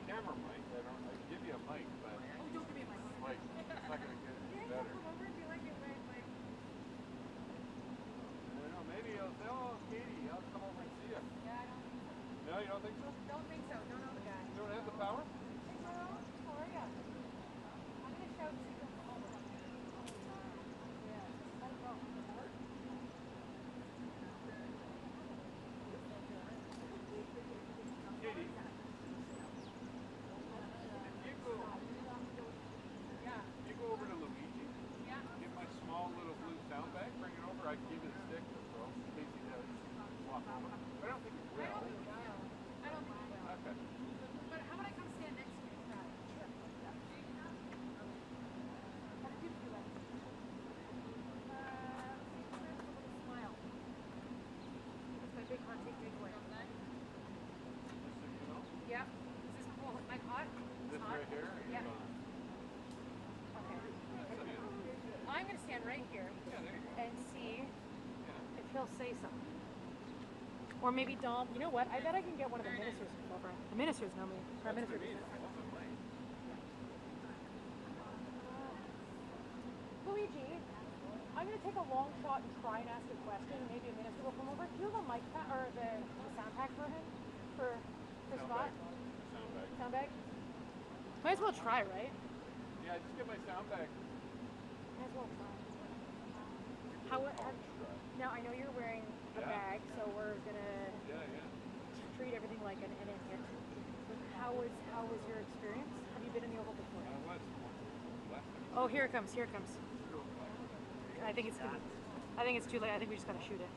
camera mic. I can give you a mic, but
Don't give me a mic.
like, it's not going to get any better.
Come over if you like it, right? Like,
I don't know, maybe I'll say, oh, Katie, I'll come over and see you.
yeah, I don't think so.
No, you don't think so?
Don't think so. Don't know the guy.
You don't have the power?
Hey, girl. How are ya? I'm gonna shout so you can come over. Yeah, just let it go.
Katie, if you go over to Luigi, get my small little blue sound bag, bring it over, I can give you the stick to throw in case he does walk over. But I don't think he will.
I don't think you will. I don't think you will.
Okay.
But how about I come stand next to you and try? Sure. How did you do that? Smile. That's my big hot take takeaway. Yep. Is this cool? Am I hot?
This
Hot?
right here?
Yep. Okay. I'm going to stand right here and see if he'll say something. Or maybe Dom. You know what? I bet I can get one of the ministers to come over. The ministers know me. Prime Minister. Luigi, I'm going to take a long shot and try and ask a question. Maybe a minister will come over. Do you have a mic pack or the sound pack for him? For Scott? Sound bag? Might as well try, right?
Yeah, just get my sound bag.
Might as well try. Now I know you're wearing a bag, so we're gonna treat everything like an hit. But how was your experience? Have you been in the Oval before? Oh, here it comes. Here it comes. I think it's too late. I think we just gotta shoot it.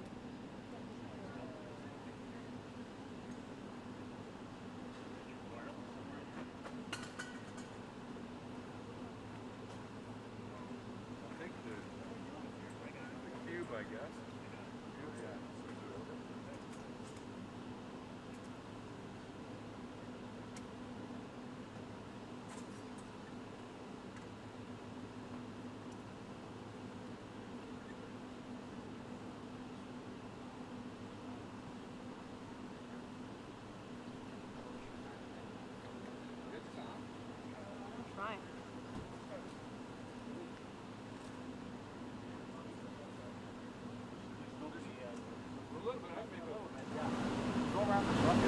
I guess.
Trying.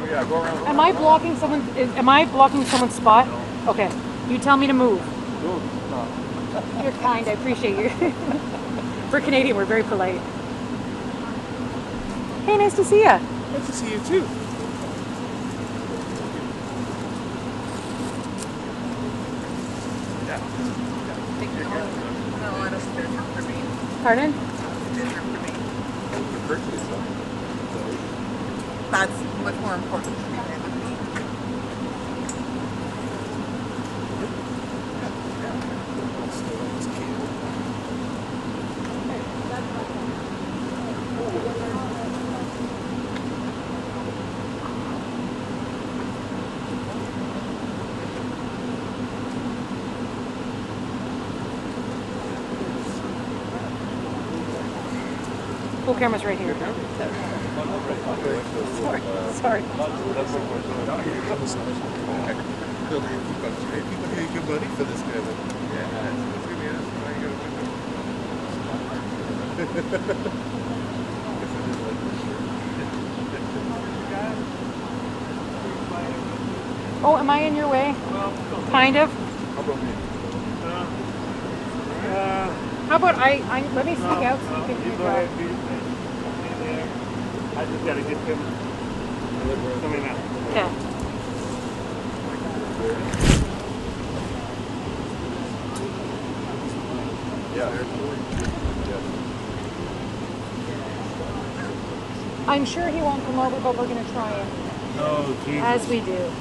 Yeah, go around.
Am I blocking someone? Am I blocking someone's spot? Okay. You tell me to move.
Move. No.
You're kind. I appreciate you. We're Canadian. We're very polite. Hey, nice to see you.
Nice to see you too.
Pardon?
That's much more important to me than the meat.
Full camera's right here. Sorry.
People pay good money for this guy.
Oh, am I in your way? Kind of. How about I let me sneak out so you can
You go ahead, I just gotta get them coming out.
Okay. I'm sure he won't come over, but we're gonna try it.
Oh, Jesus.
As we do.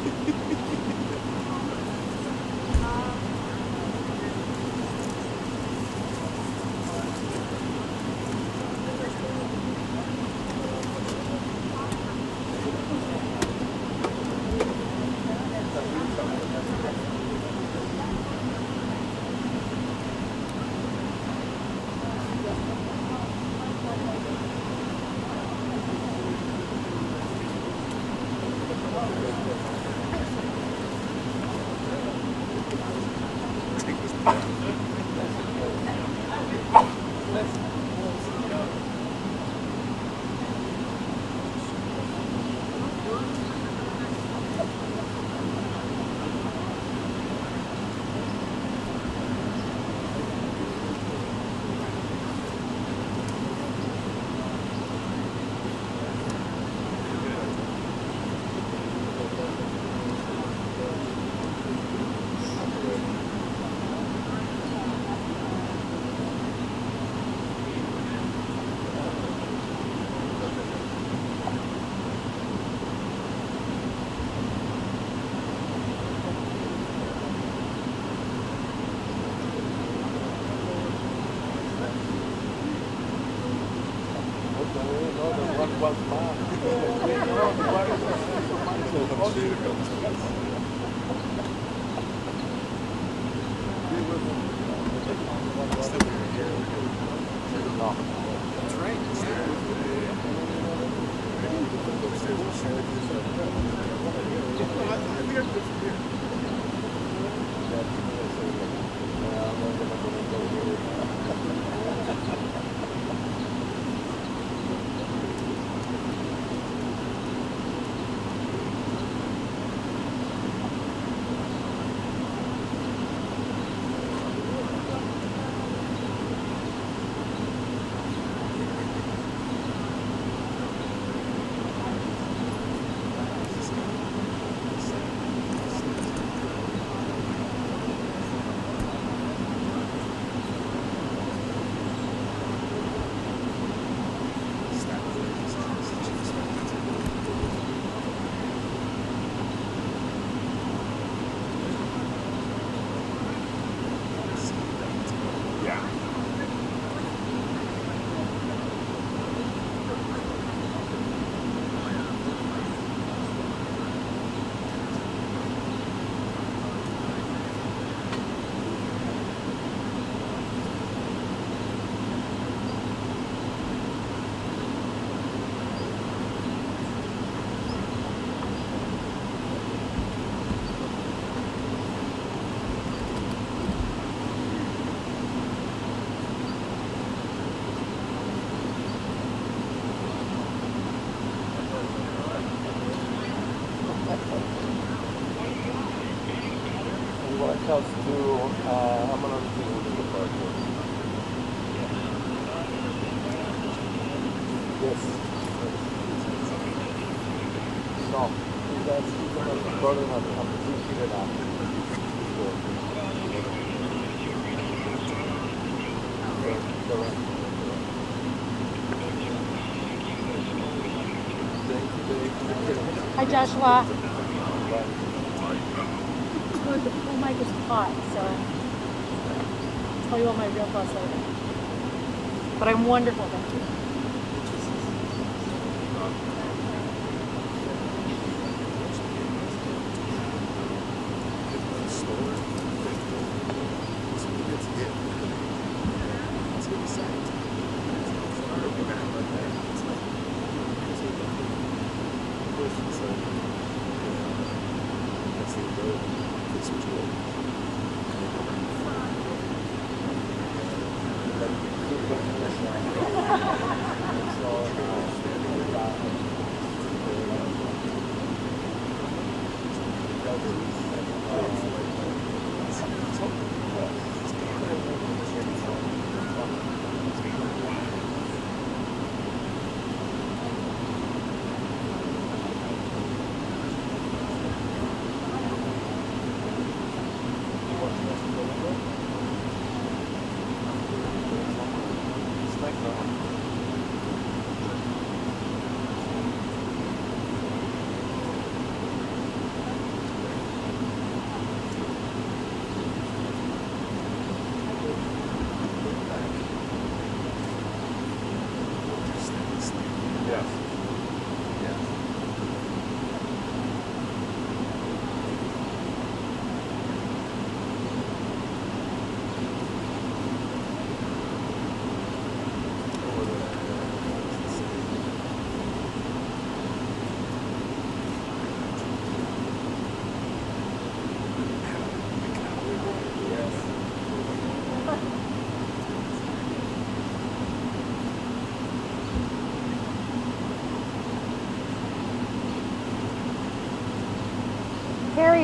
Else to I'm gonna do the park. Yes. No, that's gonna burden up. I'm thinking it out.
Hi, Joshua. The pool mic is hot, so I'll tell you all my real thoughts later. But I'm wonderful, thank you.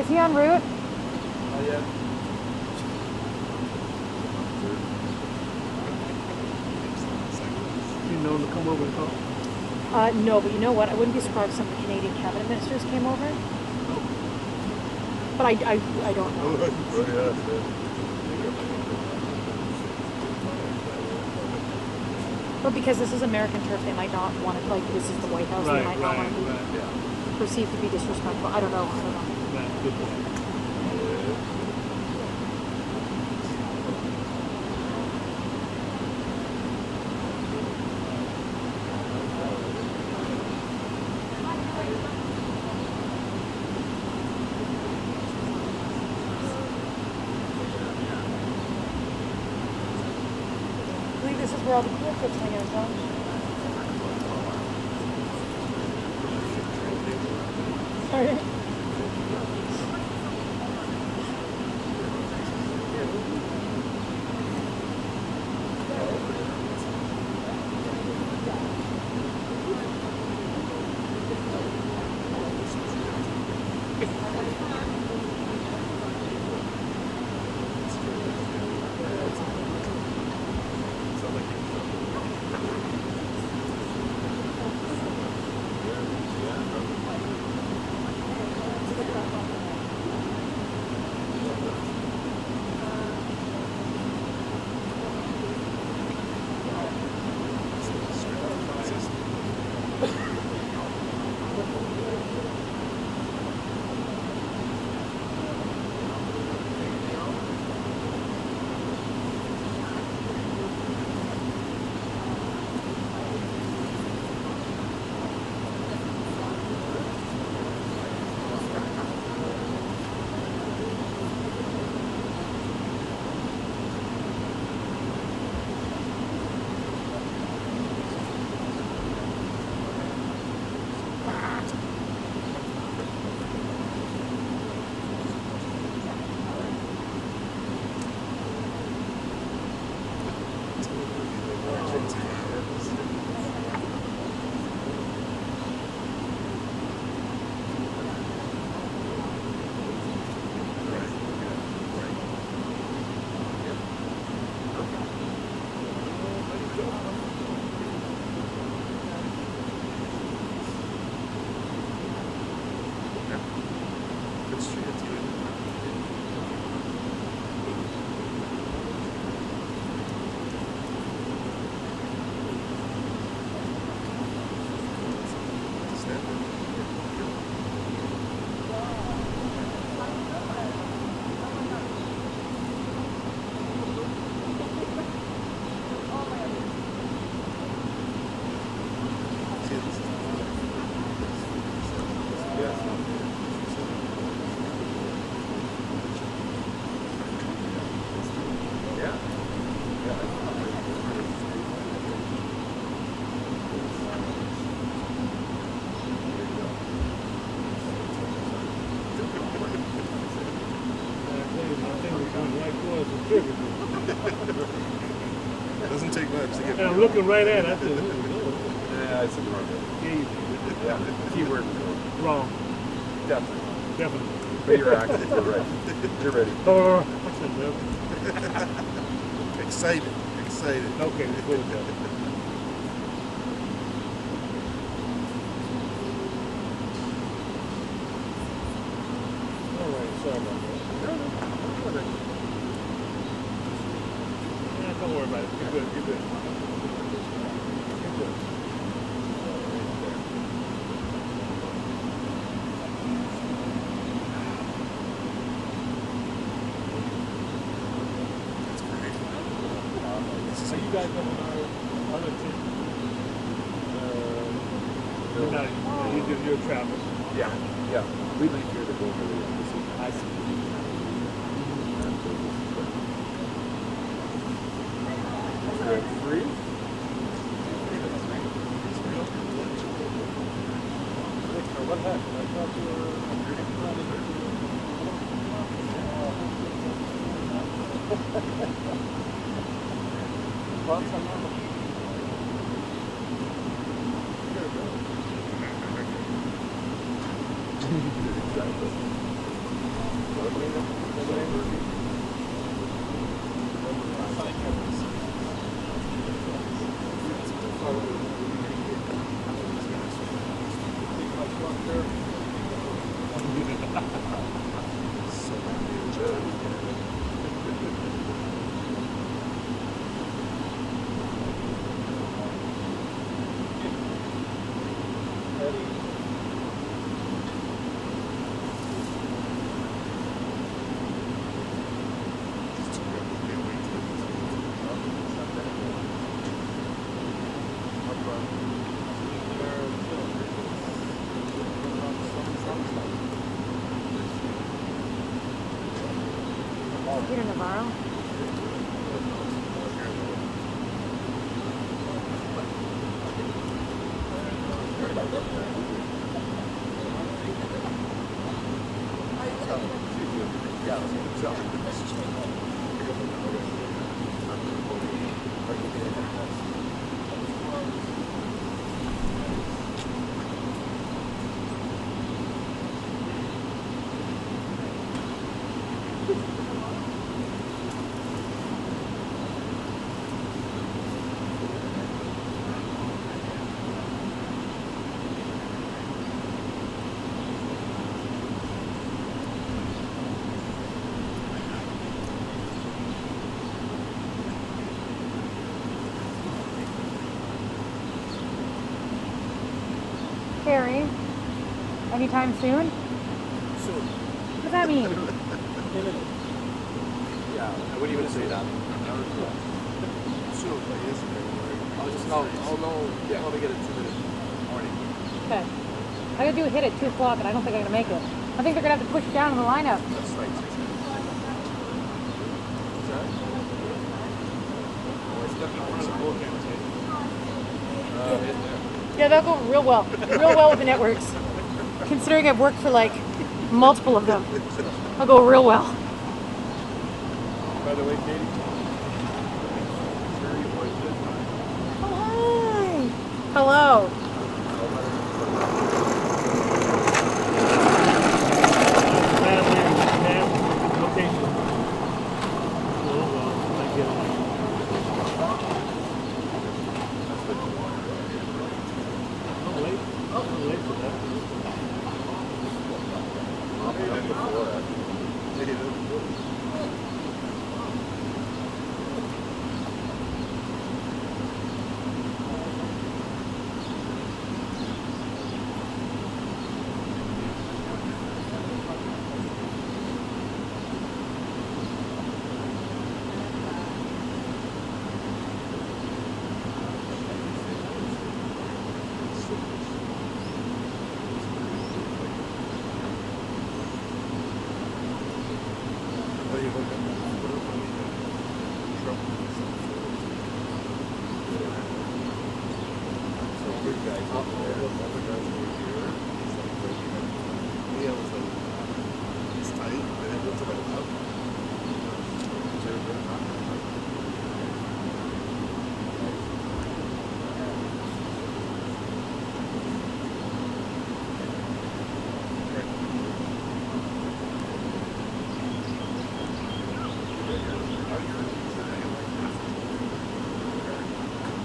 Is he en route?
Yeah. You know him to come over and talk?
No, but you know what? I wouldn't be surprised if some of the Canadian cabinet ministers came over. But I don't know. But because this is American turf, they might not want to, like, this is the White House, they might not want to be perceived to be disrespectful. I don't know.
Good point.
I believe this is where all the cool kids hang out, huh? Sorry.
Doesn't take much to get. I'm looking right at it. I said, yeah, I said wrong. Yeah, keyword wrong. Definitely. But you're active. You're right. You're ready. Oh, excited. Okay, let's go with that. All right, sorry about that. Don't worry about it. You're good. You're good. So you guys have other team? You're a traveler. Yeah. We leave here to go over there. I see. Free? What happened? I thought you were
Peter Navarro. Harry, anytime soon?
Soon.
What does that mean?
Yeah, what are you going to say, Dan? Soon, but yes. I'll know when we get it 2 minutes morning.
Okay. I gotta do a hit at 2 o'clock and I don't think I'm gonna make it. I think they're gonna have to push down in the lineup.
That's like 6 minutes. What's that? Oh, it's definitely one of the bull cameras,
Yeah, they'll go real well. Real well with the networks. Considering I've worked for like multiple of them. I'll go real well.
By the way, Katie.
Oh, hi. Hello.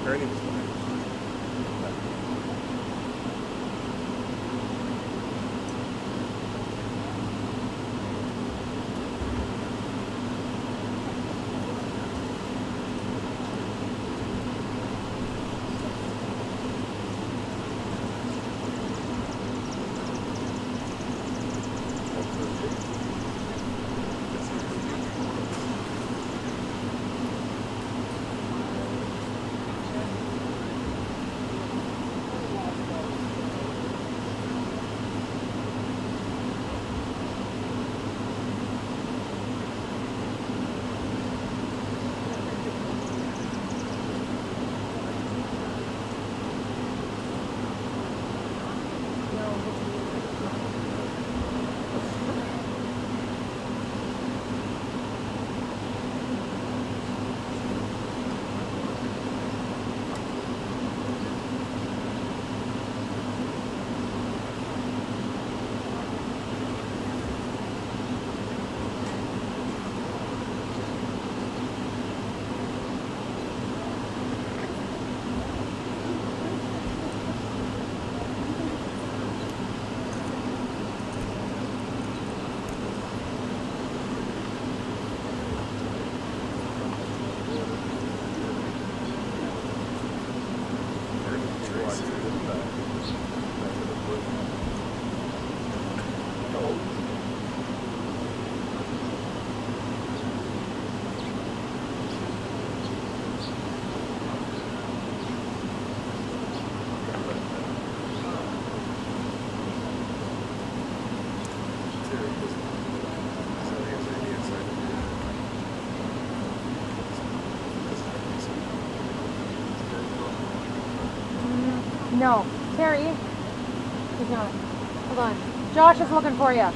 Carney was fine.
No. Terry? He's not. Hold on. Josh is looking for you.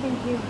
Thank you.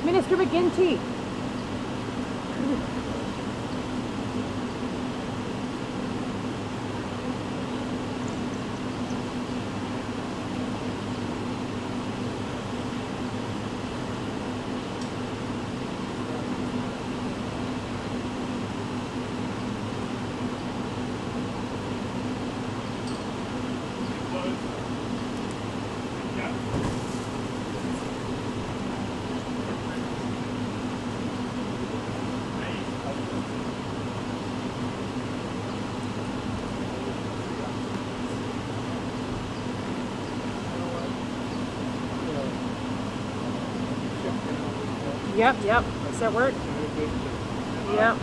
Minister McGinty. Yep, yep. Does that work? Yep.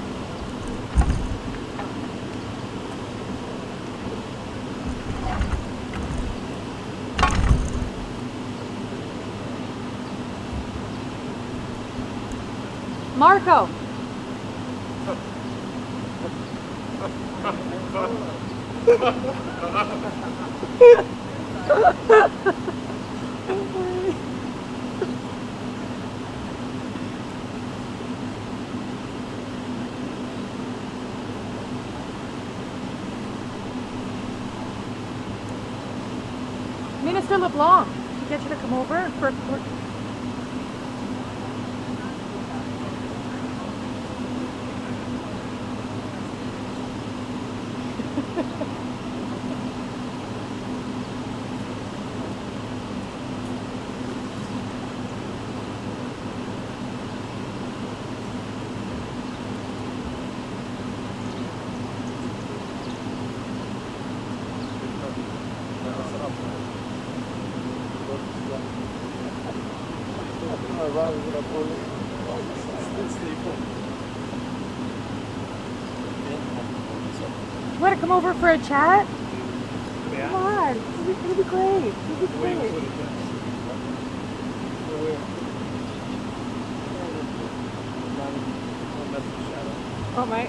Marco. Minister LeBlanc, to get you to come over for a quick... You want to come over for a chat? Yeah. Come on, it'll be great. It'll be great. Oh my,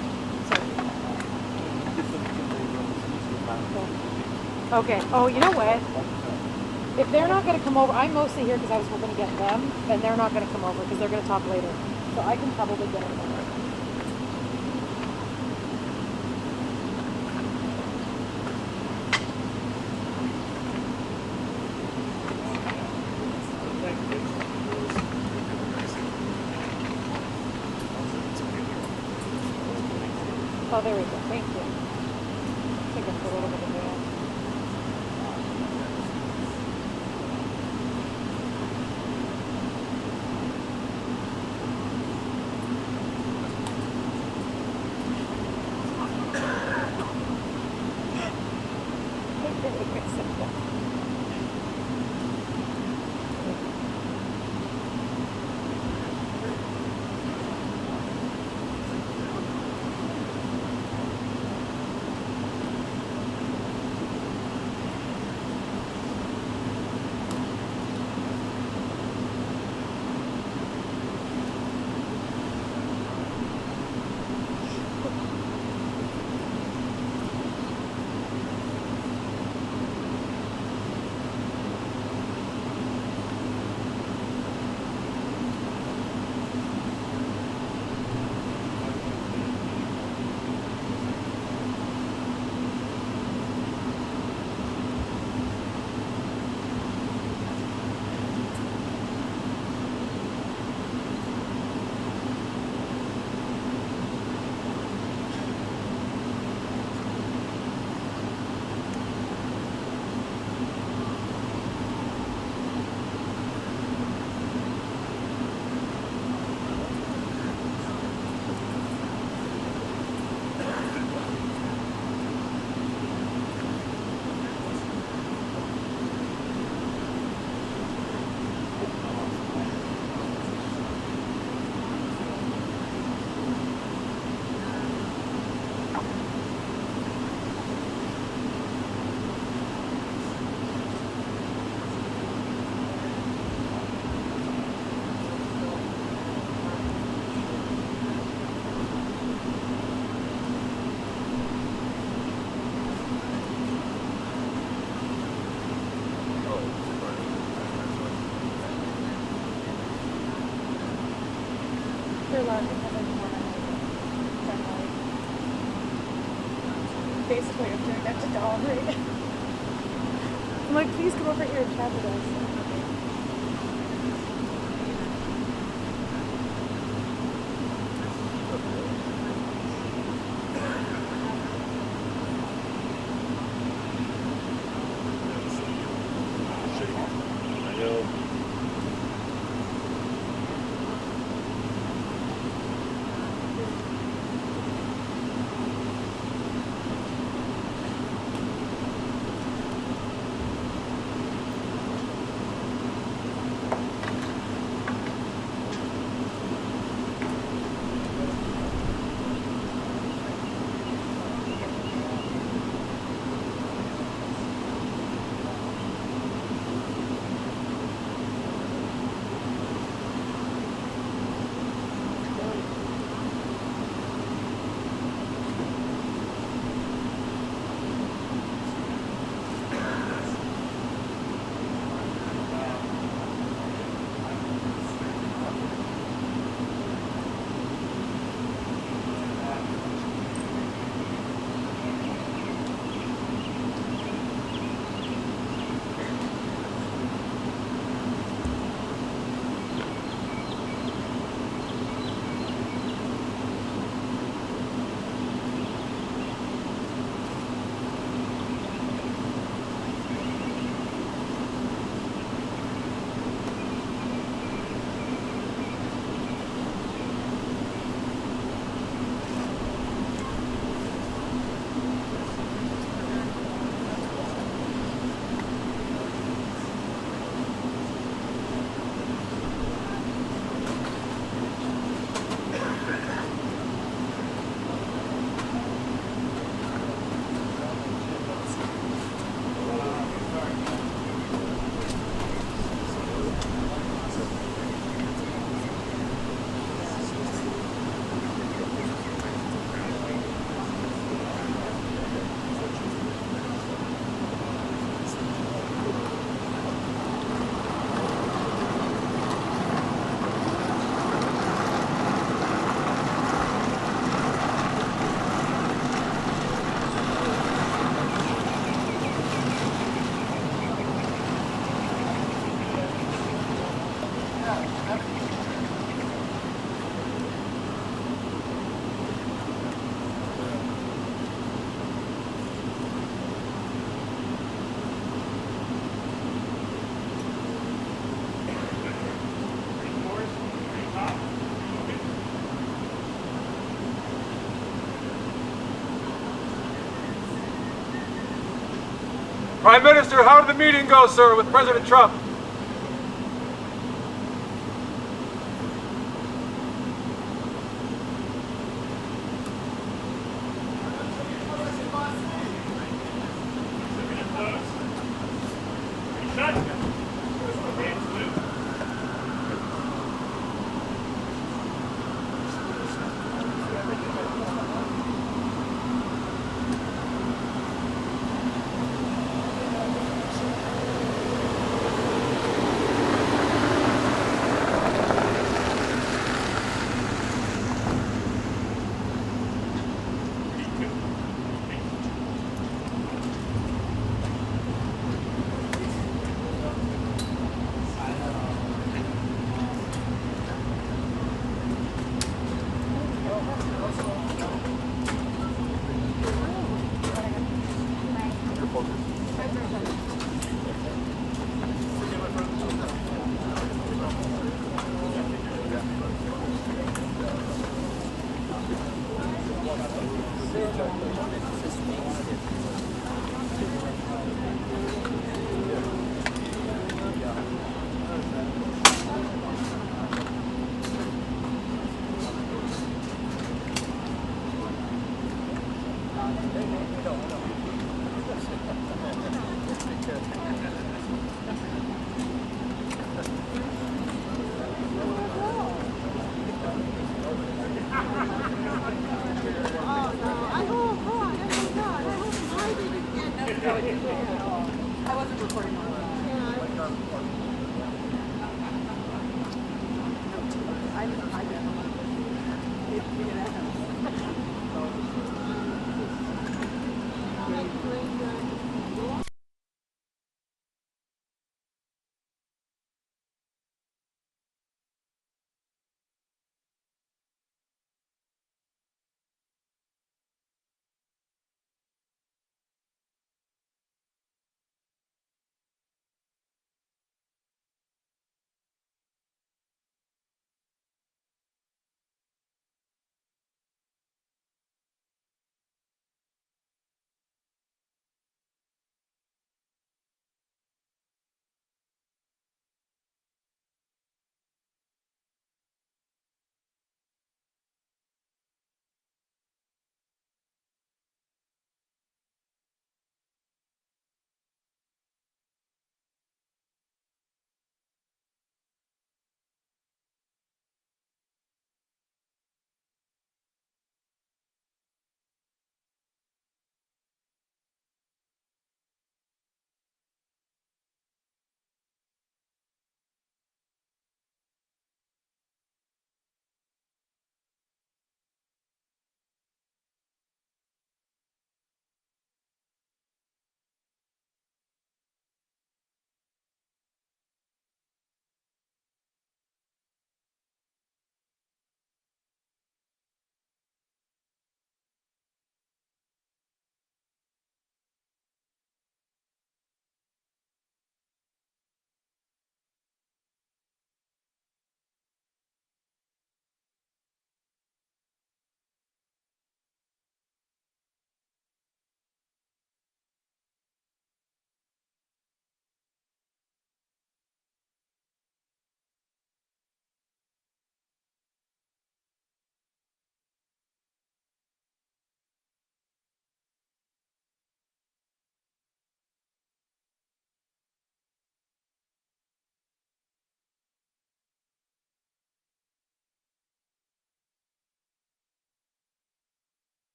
sorry. Okay, oh, you know what? If they're not going to come over, I'm mostly here because I was hoping to get them, and they're not going to come over because they're going to talk later. So I can probably get them over. Oh, there we go. Thank you. I think it's a little bit of that. they're allowed to have more money. Basically, I'm doing that to Dom, right? I'm like, please come over here and chat with us.
Prime Minister, how did the meeting go, sir, with President Trump?